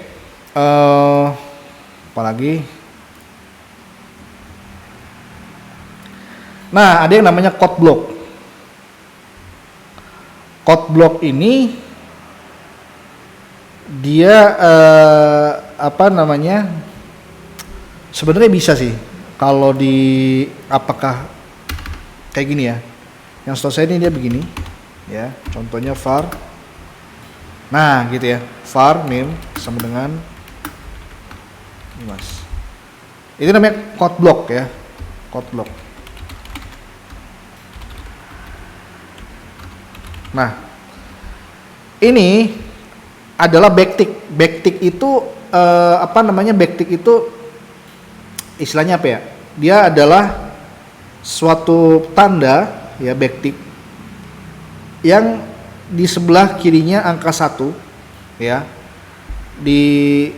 apalagi? Nah ada yang namanya code block. Code block ini dia apa namanya? Sebenarnya bisa sih kalau di, apakah kayak gini ya. Yang setahu saya ini dia begini ya, contohnya var, nah gitu ya, var name sama dengan ini mas, itu namanya code block ya, code block. Nah ini adalah backtick. Backtick itu apa namanya, backtick itu istilahnya apa ya, dia adalah suatu tanda ya, backtick yang di sebelah kirinya angka 1 ya, di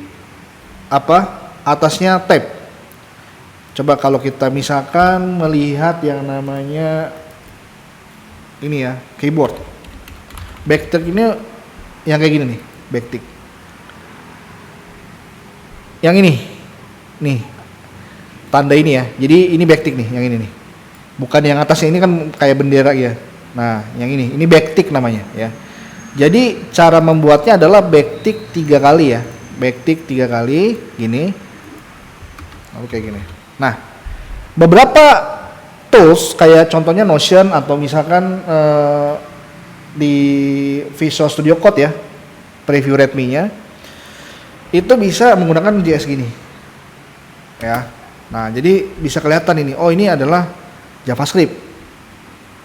apa atasnya tab. Coba kalau kita misalkan melihat yang namanya ini ya, keyboard, backtick ini yang kayak gini nih, backtick yang ini nih, tanda ini ya, jadi ini backtick nih, yang ini nih, bukan yang atasnya, ini kan kayak bendera ya. Nah yang ini backtick namanya ya. Jadi cara membuatnya adalah backtick 3 kali ya, backtick 3 kali gini, lalu kayak gini. Nah beberapa tools kayak contohnya Notion atau misalkan di Visual Studio Code ya, preview readme-nya itu bisa menggunakan JS gini ya. Nah jadi bisa kelihatan ini, oh ini adalah JavaScript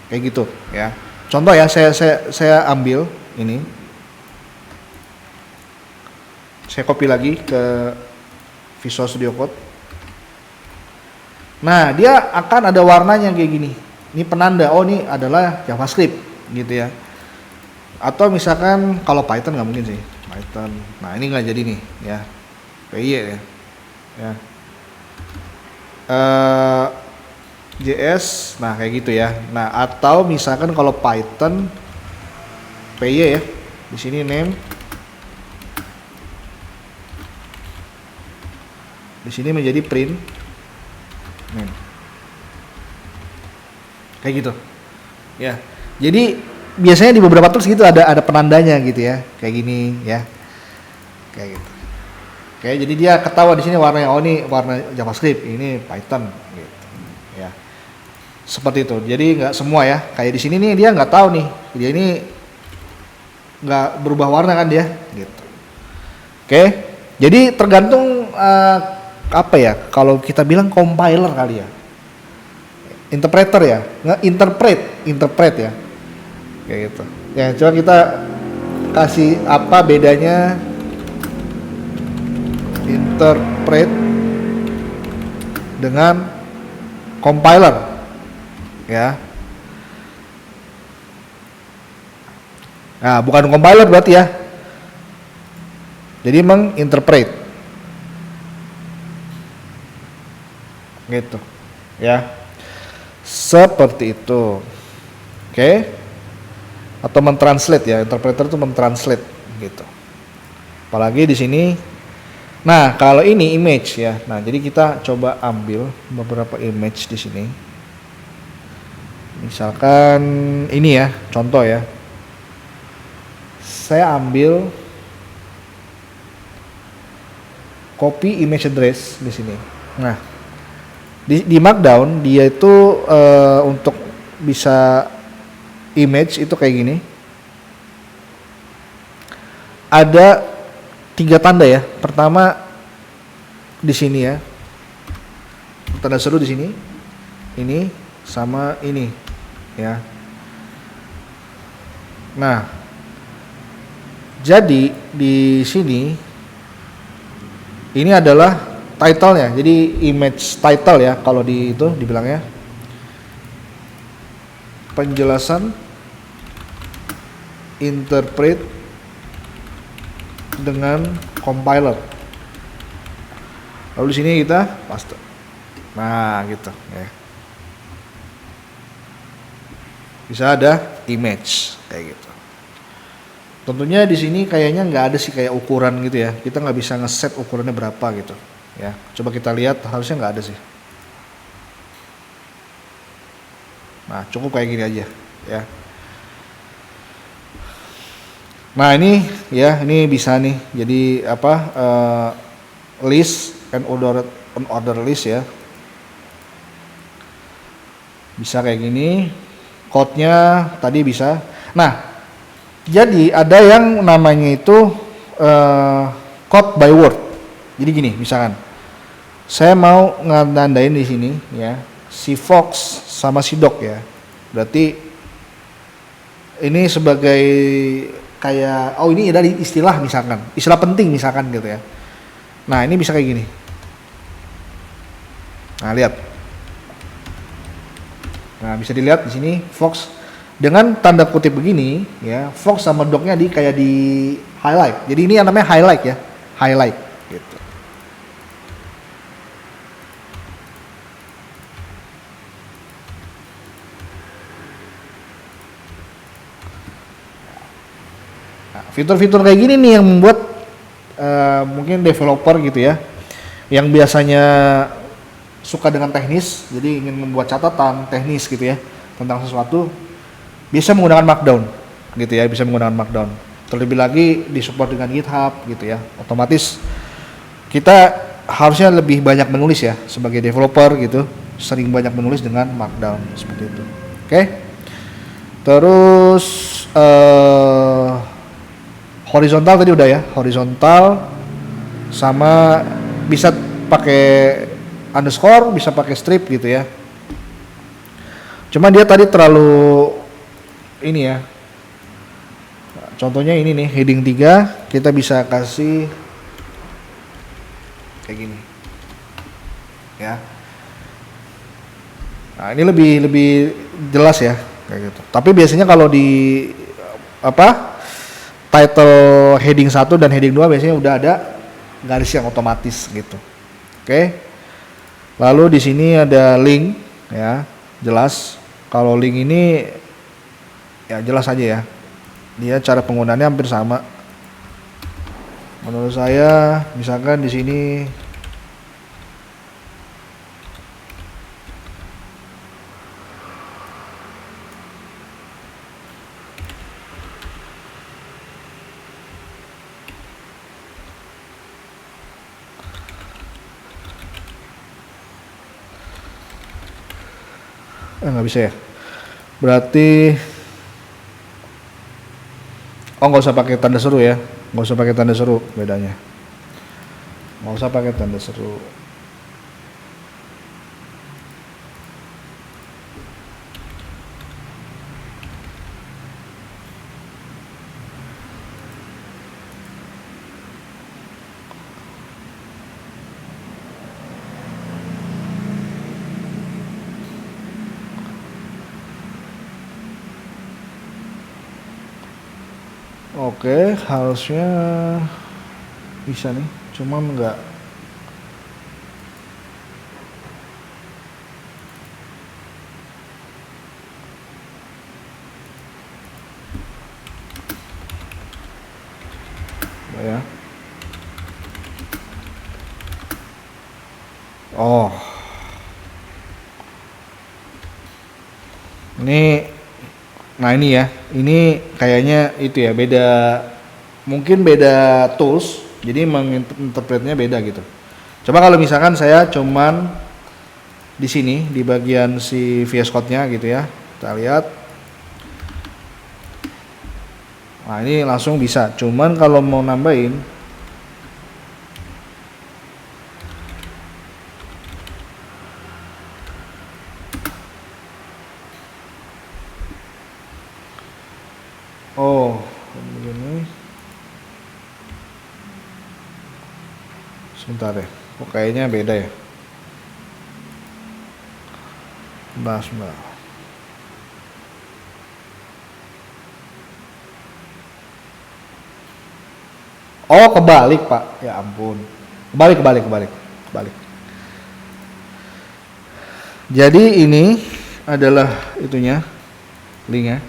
kayak gitu ya. Contoh ya, saya ambil ini, saya copy lagi ke Visual Studio Code. Nah dia akan ada warnanya kayak gini, ini penanda, oh ini adalah JavaScript gitu ya. Atau misalkan kalau Python nggak mungkin sih, Python, nah ini nggak jadi nih ya, PY ya, ya. eh, JS, nah kayak gitu ya. Nah atau misalkan kalau Python PY ya, di sini name, di sini menjadi print name, kayak gitu ya. Jadi biasanya di beberapa tools gitu ada penandanya gitu ya, kayak gini ya, kayak gitu. Oke, jadi dia ketawa di sini warnanya, oh ini warna JavaScript, ini Python gitu ya. Seperti itu. Jadi nggak semua ya. Kayak di sini nih dia nggak tahu nih. Dia ini nggak berubah warna kan dia gitu. Oke. Jadi tergantung apa ya? Kalau kita bilang compiler kali ya. Interpreter ya. Nggak interpret ya. Kayak gitu. Ya, coba kita kasih apa bedanya interpret dengan compiler ya. Nah, bukan compiler berarti ya. Jadi menginterpret. Gitu. Ya. Seperti itu. Oke. Atau mentranslate ya. Interpreter itu mentranslate gitu. Apalagi di sini. Nah, kalau ini image ya. Nah, jadi kita coba ambil beberapa image di sini. Misalkan ini ya, contoh ya. Saya ambil copy image address di sini. Nah, di Markdown dia itu untuk bisa image itu kayak gini. Ada 3 tanda ya. Pertama di sini ya. Tanda seru di sini. Ini sama ini. Ya. Nah, jadi di sini ini adalah title-nya. Jadi image title ya kalau di itu dibilangnya. Penjelasan interpret dengan compiler. Lalu di sini kita paste. Nah, gitu ya. Bisa ada image kayak gitu. Tentunya di sini kayaknya nggak ada sih kayak ukuran gitu ya. Kita nggak bisa ngeset ukurannya berapa gitu. Ya, coba kita lihat, harusnya nggak ada sih. Nah, cukup kayak gini aja ya. Nah ini ya, ini bisa nih. Jadi apa? List and order list ya. Bisa kayak gini. Code-nya tadi bisa. Nah, jadi ada yang namanya itu code by word. Jadi gini, misalkan saya mau nandain di sini ya, si Fox sama si Dog ya. Berarti ini sebagai kayak, oh ini ada istilah misalkan, istilah penting misalkan gitu ya. Nah ini bisa kayak gini. Nah lihat. Nah bisa dilihat di sini Fox dengan tanda kutip begini ya, Fox sama Dognya kayak di highlight. Jadi ini yang namanya highlight ya, highlight gitu. Nah, fitur-fitur kayak gini nih yang membuat mungkin developer gitu ya, yang biasanya suka dengan teknis, jadi ingin membuat catatan teknis gitu ya tentang sesuatu, bisa menggunakan Markdown gitu ya, bisa menggunakan Markdown. Terlebih lagi disupport dengan GitHub gitu ya, otomatis kita harusnya lebih banyak menulis ya sebagai developer gitu, sering banyak menulis dengan Markdown seperti itu. Oke. Terus horizontal tadi udah ya, horizontal sama bisa pakai underscore, bisa pakai strip gitu ya. Cuma dia tadi terlalu ini ya. Contohnya ini nih, heading 3 kita bisa kasih kayak gini. Ya. Nah, ini lebih jelas ya kayak gitu. Tapi biasanya kalau di title heading 1 dan heading 2 biasanya udah ada garis yang otomatis gitu. Oke. Lalu di sini ada link ya, jelas. Kalau link ini ya jelas aja ya. Dia cara penggunaannya hampir sama. Menurut saya, misalkan di sini nggak bisa ya. Berarti nggak usah pakai tanda seru ya. Nggak usah pakai tanda seru bedanya. Nggak usah pakai tanda seru. Oke, harusnya bisa nih, cuman nggak. Ya. Oh, nah ini ya, ini kayaknya itu ya beda, mungkin beda tools, jadi menginterpretnya beda gitu. Coba kalau misalkan saya cuman di sini di bagian si VS Code-nya gitu ya, kita lihat. Nah ini langsung bisa, cuman kalau mau nambahin, oh begini, sebentar ya, kok kayaknya beda ya. Sebentar. Oh kebalik Pak, ya ampun. Kebalik. Jadi ini adalah itunya, linknya.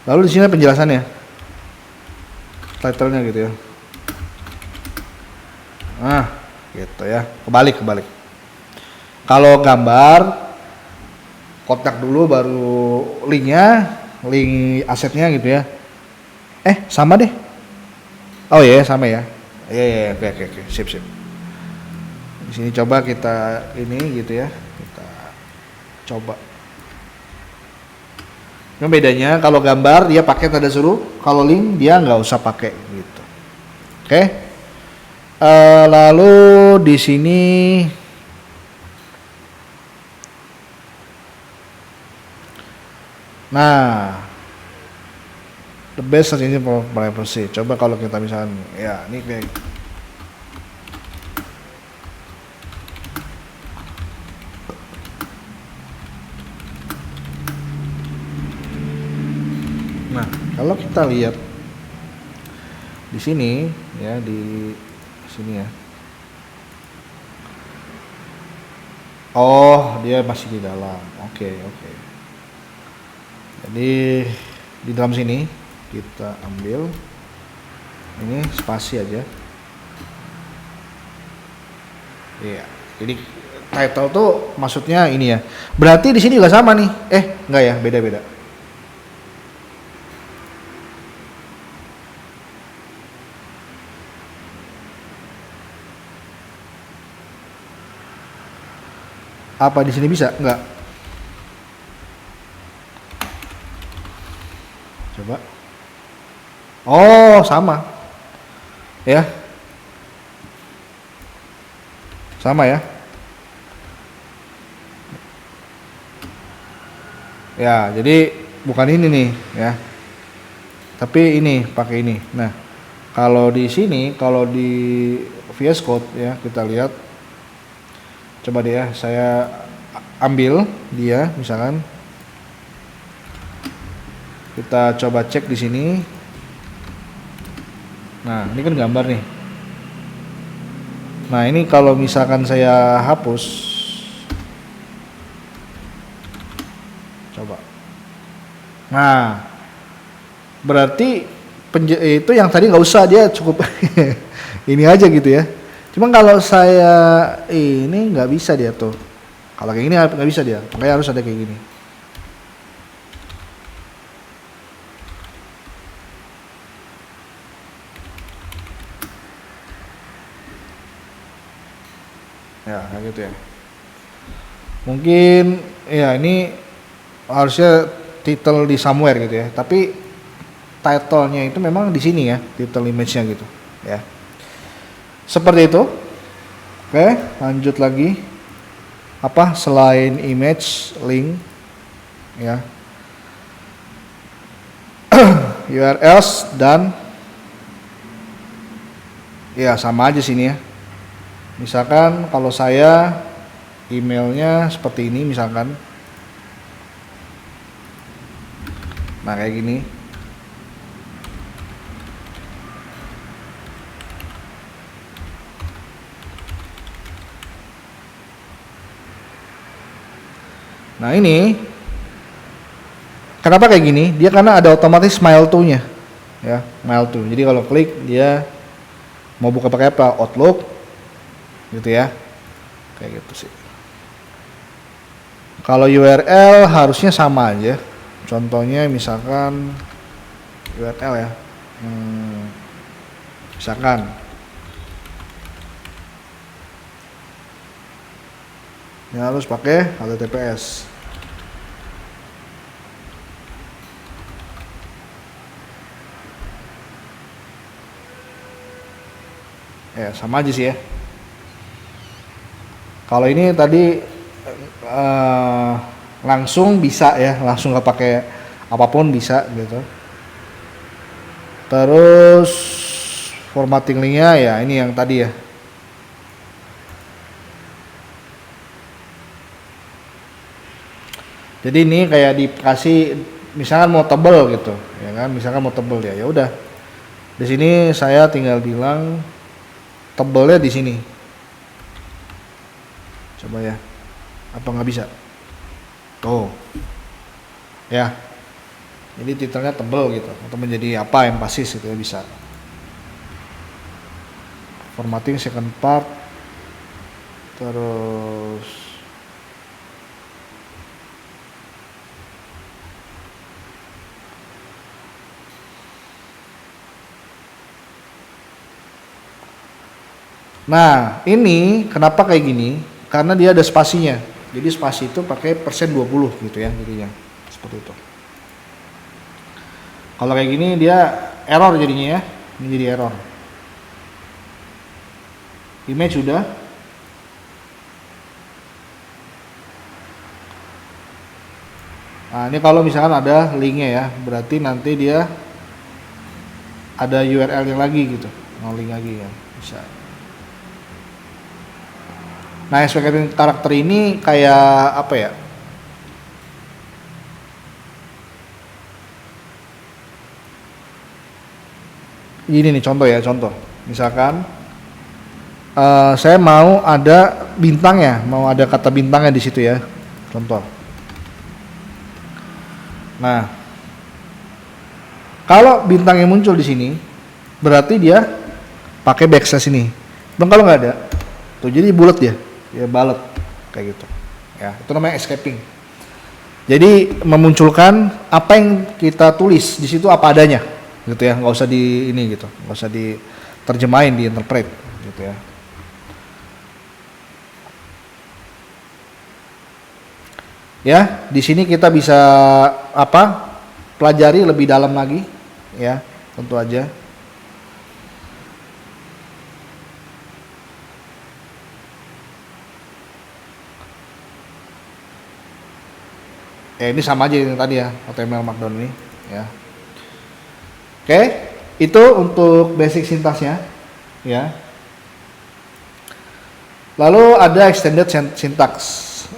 Lalu di sini penjelasannya, title-nya gitu ya. Nah, gitu ya. Kebalik. Kalau gambar, kotak dulu baru linknya, link asetnya gitu ya. Sama deh. Oh iya, sama ya. Iya, oke, sip. Di sini coba kita ini gitu ya. Kita coba. Yang bedanya kalau gambar dia pakai tanda seru, kalau link dia nggak usah pakai gitu. Oke. Lalu di sini the best search engine for privacy. Coba kalau kita misalkan ya ini kayak kalau kita lihat di sini ya, di sini ya. Oh, dia masih di dalam. Oke. Jadi di dalam sini kita ambil ini spasi aja. Iya. Jadi title tuh maksudnya ini ya. Berarti di sini juga sama nih. Enggak ya, beda-beda. Apa di sini bisa? Enggak. Coba. Oh, sama. Ya. Sama ya. Ya, jadi bukan ini nih ya. Tapi ini pakai ini. Nah, kalau di sini, kalau di VS Code ya, kita lihat. Coba deh ya, saya ambil dia misalkan. Kita coba cek di sini. Nah, ini kan gambar nih. Nah ini kalau misalkan saya hapus, coba. Nah berarti itu yang tadi nggak usah, dia cukup ini aja gitu ya. Cuma kalau saya ini nggak bisa dia tuh. Kalau kayak gini nggak bisa dia, makanya harus ada kayak gini. Ya kayak gitu ya. Mungkin ya ini harusnya title di somewhere gitu ya. Tapi title-nya itu memang di sini ya, title image-nya gitu ya. Seperti itu. Oke, lanjut lagi. Apa selain image, link ya. URLs dan ya sama aja sini ya. Misalkan kalau saya emailnya seperti ini misalkan. Nah kayak gini. Nah ini kenapa kayak gini? Dia karena ada otomatis mail to-nya ya, mail to. Jadi kalau klik dia mau buka pakai apa? Outlook gitu ya. Kayak gitu sih. Kalau URL harusnya sama aja. Contohnya misalkan URL ya. Misalkan ini harus pakai HTTPS. Ya sama aja sih ya. Kalau ini tadi langsung bisa ya, langsung nggak pakai apapun bisa gitu. Terus formatting linknya ya ini yang tadi ya. Jadi ini kayak dikasih misalkan mau tebel gitu, ya kan? Misalkan mau tebel ya udah. Di sini saya tinggal bilang tebelnya di sini. Coba ya. Apa nggak bisa? Tuh. Ya. Jadi titelnya tebel gitu atau menjadi apa emphasis gitu ya bisa. Formatting second part. Terus nah, ini kenapa kayak gini? Karena dia ada spasinya. Jadi spasi itu pakai persen 20 gitu ya jadinya. Seperti itu. Kalau kayak gini dia error jadinya ya. Ini jadi error. Image sudah. Nah, ini kalau misalkan ada linknya ya, berarti nanti dia ada URL-nya lagi gitu. Mau link lagi ya, bisa. Nah, expected karakter ini kayak apa ya? Ini nih contoh ya, contoh. Misalkan saya mau ada bintangnya, mau ada kata bintangnya di situ ya. Contoh. Nah, kalau bintangnya muncul di sini, berarti dia pakai backslash ini. Bang kalau nggak ada, tuh jadi bulat dia. Ya balet kayak gitu ya, itu namanya escaping. Jadi memunculkan apa yang kita tulis di situ apa adanya gitu ya, nggak usah di ini gitu, nggak usah diterjemahin, diinterpret gitu ya. Ya di sini kita bisa apa pelajari lebih dalam lagi ya, tentu aja. Ya ini sama aja yang tadi ya, HTML Markdown ini ya. Oke, itu untuk basic sintaksnya ya. Lalu ada extended syntax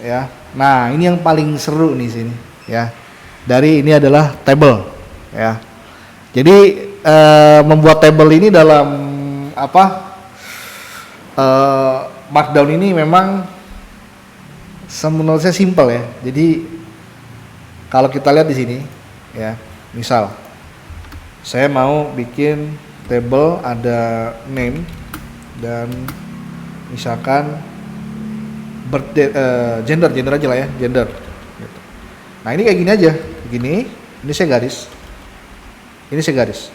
ya. Nah, ini yang paling seru nih sini ya. Dari ini adalah table ya. Jadi membuat table ini dalam apa? Markdown ini memang menurut saya simple ya. Jadi kalau kita lihat di sini ya, misal saya mau bikin table ada name dan misalkan birthday, gender aja lah ya, gender. Gitu. Nah ini kayak gini aja, begini. Ini saya garis. Ini saya garis.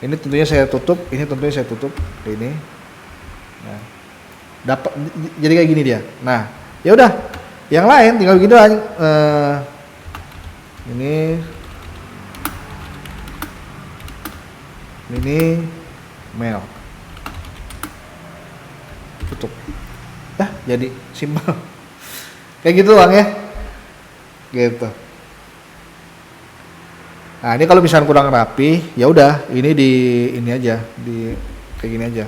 Ini tentunya saya tutup, ini tentunya saya tutup. Ini. Nah, dapat jadi kayak gini dia. Nah, ya udah. Yang lain tinggal begitu aja. Ini mail. Tutup. Dah, jadi simpel. Kayak gitu doang ya. Gitu. Nah, ini kalau misalnya kurang rapi, ya udah, ini aja, di kayak gini aja.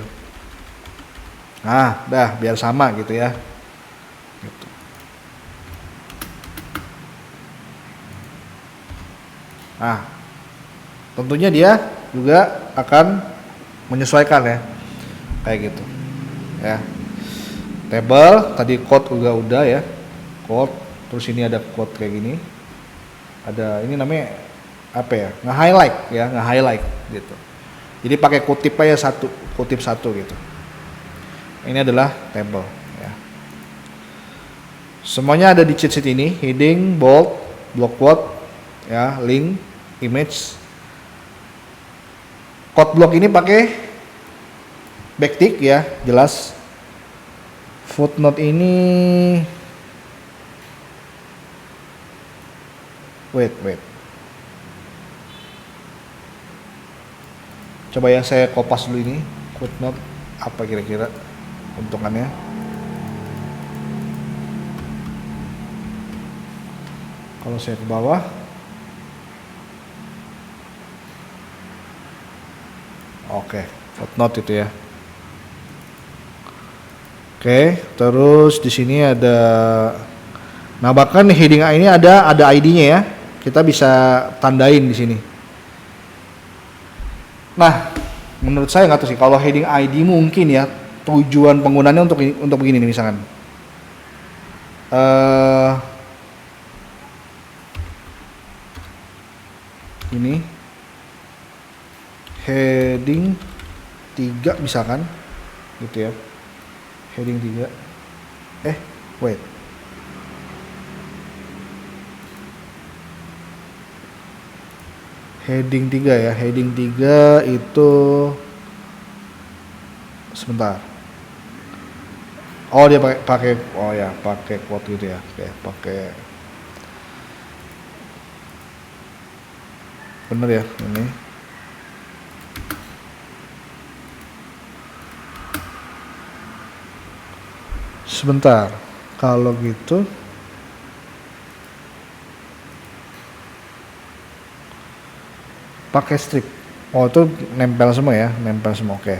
Nah, dah biar sama gitu ya. Gitu. Nah, tentunya dia juga akan menyesuaikan ya. Kayak gitu. Ya. Table tadi code juga udah ya. Code, terus ini ada code kayak gini. Ada ini namanya apa ya, nge-highlight gitu. Jadi pakai kutip aja kutip satu gitu. Ini adalah table ya. Semuanya ada di cheat sheet ini, heading, bold, block quote ya, link, image. Code block ini pakai backtick ya, jelas. Footnote ini wait. Coba ya saya kopas dulu ini footnote apa kira-kira untungannya. Kalau saya ke bawah, oke, footnote itu ya. Oke, terus di sini ada, nah bahkan heading ini ada ID-nya ya. Kita bisa tandain di sini. Nah, menurut saya nggak tahu sih, kalau heading ID mungkin ya tujuan penggunanya untuk begini nih misalkan. Ini heading 3 misalkan gitu ya. Heading 3. Wait. Heading 3 ya, heading 3 itu sebentar. Oh dia pakai quote gitu ya. Oke, pakai bener ya ini. Sebentar. Kalau gitu pakai strip. Oh itu nempel semua ya, nempel semua. Oke.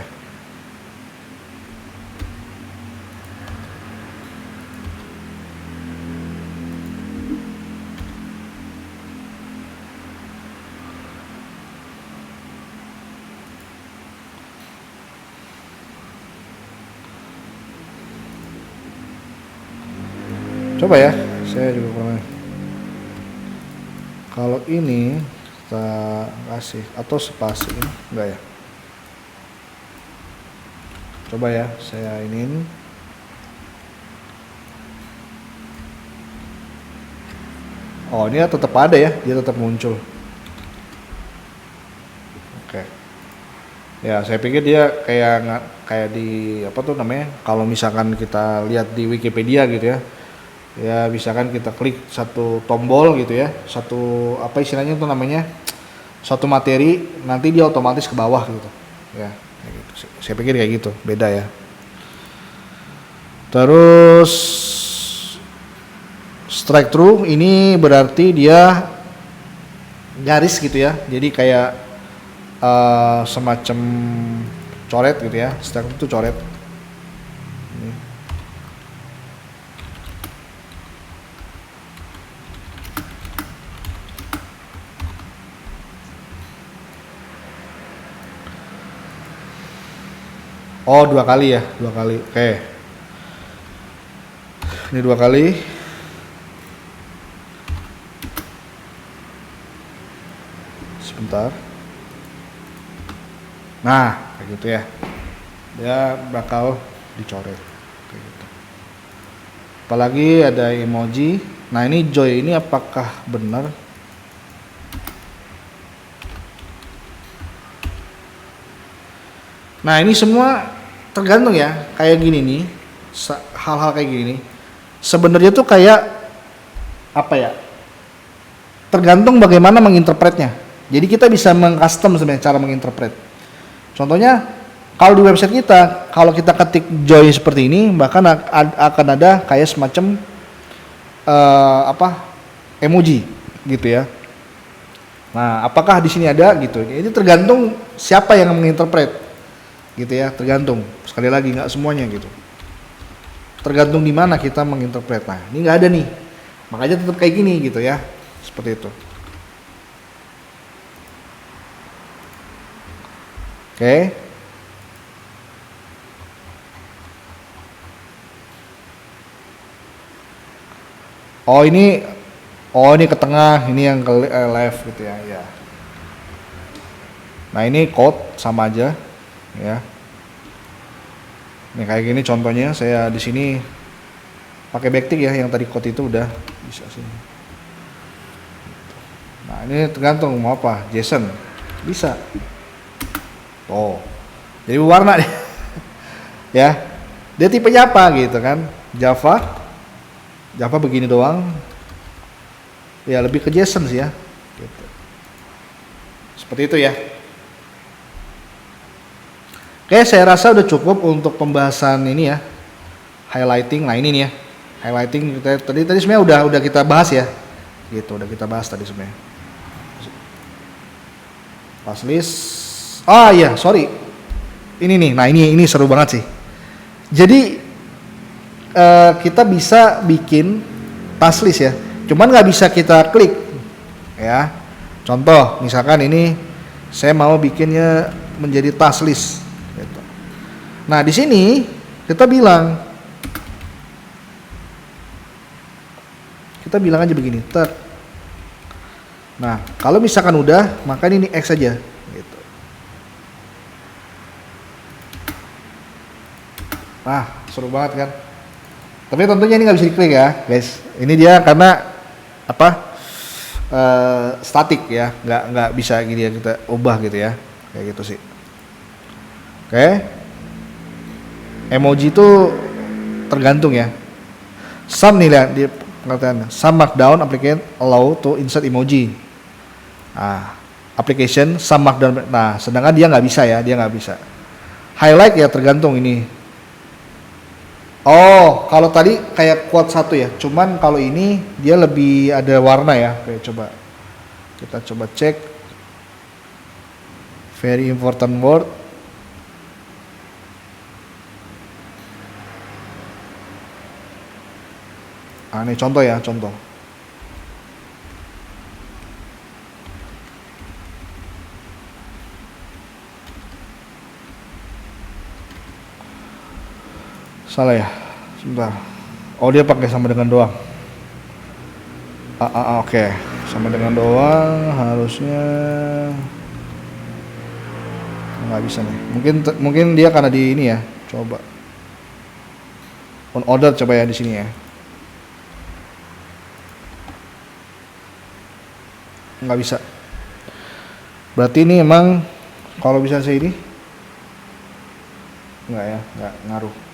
Coba ya, saya juga pernah. Kalau ini kita kasih atau spasi ini enggak ya? Coba ya, saya iniin. Oh ini tetap ada ya, dia tetap muncul. Oke. Ya saya pikir dia kayak di apa tuh namanya? Kalau misalkan kita lihat di Wikipedia gitu ya. Ya misalkan kita klik satu tombol gitu ya, satu apa istilahnya itu namanya, satu materi, nanti dia otomatis ke bawah gitu ya, kayak gitu. Saya pikir kayak gitu, beda ya. Terus strike through ini berarti dia garis gitu ya, jadi kayak semacam coret gitu ya. Strike through itu coret. Ini. Oh, 2 kali ya, 2 kali. Oke. Ini 2 kali. Sebentar. Nah, kayak gitu ya. Dia bakal dicoret kayak gitu. Apalagi ada emoji. Nah, ini Joy ini apakah benar? Nah, ini semua tergantung ya. Kayak gini nih. Hal-hal kayak gini. Sebenarnya tuh kayak apa ya? Tergantung bagaimana menginterpretnya. Jadi kita bisa mengcustom sebenarnya cara menginterpret. Contohnya kalau di website kita, kalau kita ketik Joy seperti ini, bahkan akan ada kayak semacam emoji gitu ya. Nah, apakah di sini ada gitu? Ini tergantung siapa yang menginterpret gitu ya, tergantung. Sekali lagi nggak semuanya gitu. Tergantung di mana kita menginterpret. Nah, ini nggak ada nih. Makanya tetap kayak gini gitu ya. Seperti itu. Oke. Oh ini ke tengah, ini yang ke left gitu ya, ya. Nah ini code sama aja, ya. Nih kayak gini contohnya, saya di sini pakai backtick ya, yang tadi code itu udah bisa sih. Nah ini tergantung mau apa, JSON bisa. Oh, jadi warna deh, ya. Dia tipenya apa gitu kan? Java begini doang. Ya lebih ke JSON sih ya. Gitu. Seperti itu ya. Oke, saya rasa udah cukup untuk pembahasan ini ya. Highlighting. Nah ini nih ya. Highlighting kita tadi sebenarnya udah kita bahas ya. Gitu, udah kita bahas tadi sebenarnya. Pas list. Ah iya, sorry. Ini nih. Nah ini seru banget sih. Jadi kita bisa bikin task list ya. Cuman nggak bisa kita klik ya. Contoh, misalkan ini saya mau bikinnya menjadi task list. Gitu. Nah di sini kita bilang aja begini. Nah kalau misalkan udah, maka ini X aja. Gitu. Nah seru banget kan. Tapi tentunya ini nggak bisa diklik ya, guys. Ini dia karena statik ya, nggak bisa gini ya kita ubah gitu ya, kayak gitu sih. Oke. Emoji itu tergantung ya. Some nih lihat di pengertian. Some markdown application allow to insert emoji. Application some markdown. Nah, sedangkan dia nggak bisa ya, dia nggak bisa. Highlight ya tergantung ini. Oh, kalau tadi kayak quote 1 ya. Cuman kalau ini dia lebih ada warna ya. Oke, kita coba cek. Very important word. Ini contoh ya, contoh. Salah ya, sebentar. Oh dia pakai sama dengan doang. Oke. Sama dengan doang harusnya nggak bisa nih. Mungkin dia karena di ini ya. Coba on order coba ya di sini ya. Nggak bisa. Berarti ini emang kalau bisa saya ini nggak ngaruh.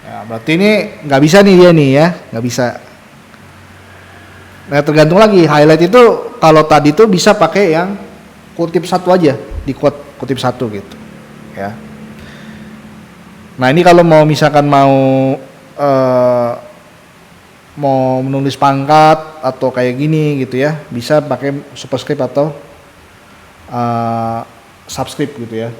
Ya, berarti ini nggak bisa nih dia nih ya, nggak bisa. Nah tergantung lagi, highlight itu kalau tadi tuh bisa pakai yang kutip 1 aja, di kutip 1 gitu ya. Nah ini kalau mau misalkan mau menulis pangkat atau kayak gini gitu ya, bisa pakai superscript atau subscript gitu ya.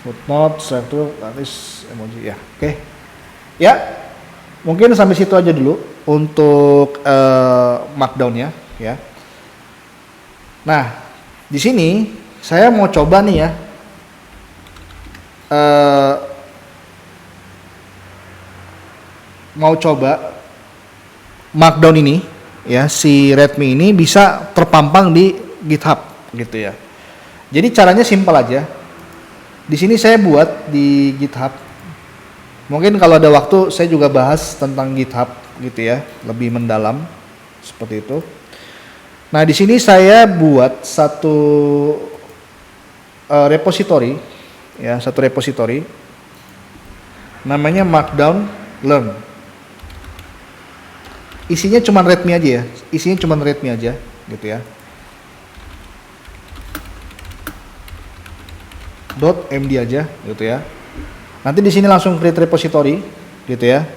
Footnote, struktur, tulis emoji ya. Oke. Ya. Mungkin sampai situ aja dulu untuk markdown ya. Nah, Di sini saya mau coba nih ya, mau coba Markdown ini ya, si Redmi ini bisa terpampang di GitHub gitu ya. Jadi caranya simpel aja. Di sini saya buat di GitHub. Mungkin kalau ada waktu saya juga bahas tentang GitHub gitu ya, lebih mendalam seperti itu. Nah, di sini saya buat satu repository ya, satu repository namanya Markdown Learn. Isinya cuma Redmi aja ya, isinya cuma Redmi aja gitu ya. .md aja gitu ya. Nanti di sini langsung create repository gitu ya.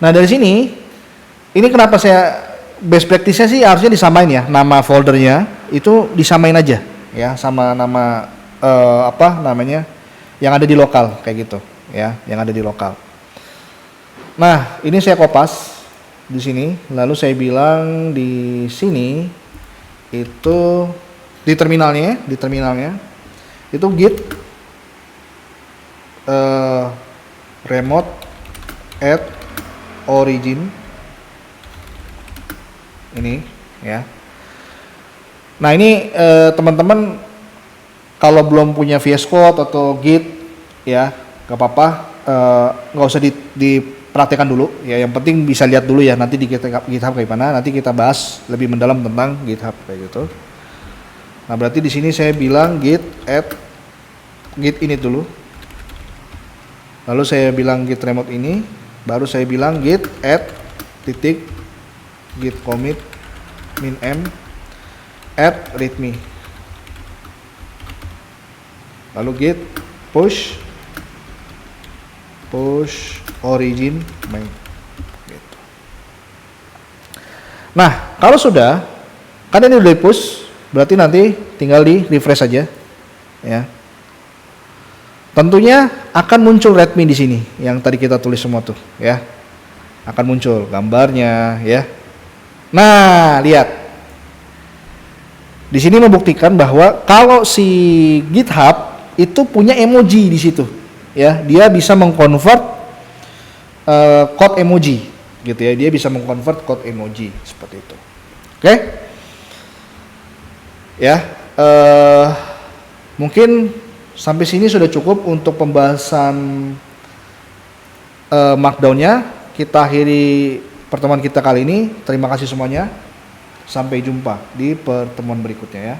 Nah, dari sini ini kenapa saya best practice-nya sih harusnya disamain ya, nama foldernya itu disamain aja ya sama nama apa namanya yang ada di lokal kayak gitu ya, yang ada di lokal. Nah, ini saya kopas di sini, lalu saya bilang di sini itu di terminalnya itu git remote at origin ini ya. Nah, ini teman-teman kalau belum punya VS Code atau Git ya gak apa-apa, nggak usah diperhatikan dulu ya, yang penting bisa lihat dulu ya nanti di GitHub kayak mana, nanti kita bahas lebih mendalam tentang GitHub kayak gitu. Nah, berarti di sini saya bilang git ini dulu, lalu saya bilang git remote ini, baru saya bilang git add titik git commit min m add readme, lalu git push origin main gitu. Nah, kalau sudah kan ini udah push, berarti nanti tinggal di refresh saja ya. Tentunya akan muncul Redmi di sini yang tadi kita tulis semua tuh ya, akan muncul gambarnya ya. Nah, lihat di sini membuktikan bahwa kalau si GitHub itu punya emoji di situ ya, dia bisa mengkonvert code emoji gitu ya, dia bisa mengkonvert code emoji seperti itu. Oke? Ya, mungkin sampai sini sudah cukup untuk pembahasan Markdown-nya. Kita akhiri pertemuan kita kali ini. Terima kasih semuanya. Sampai jumpa di pertemuan berikutnya ya.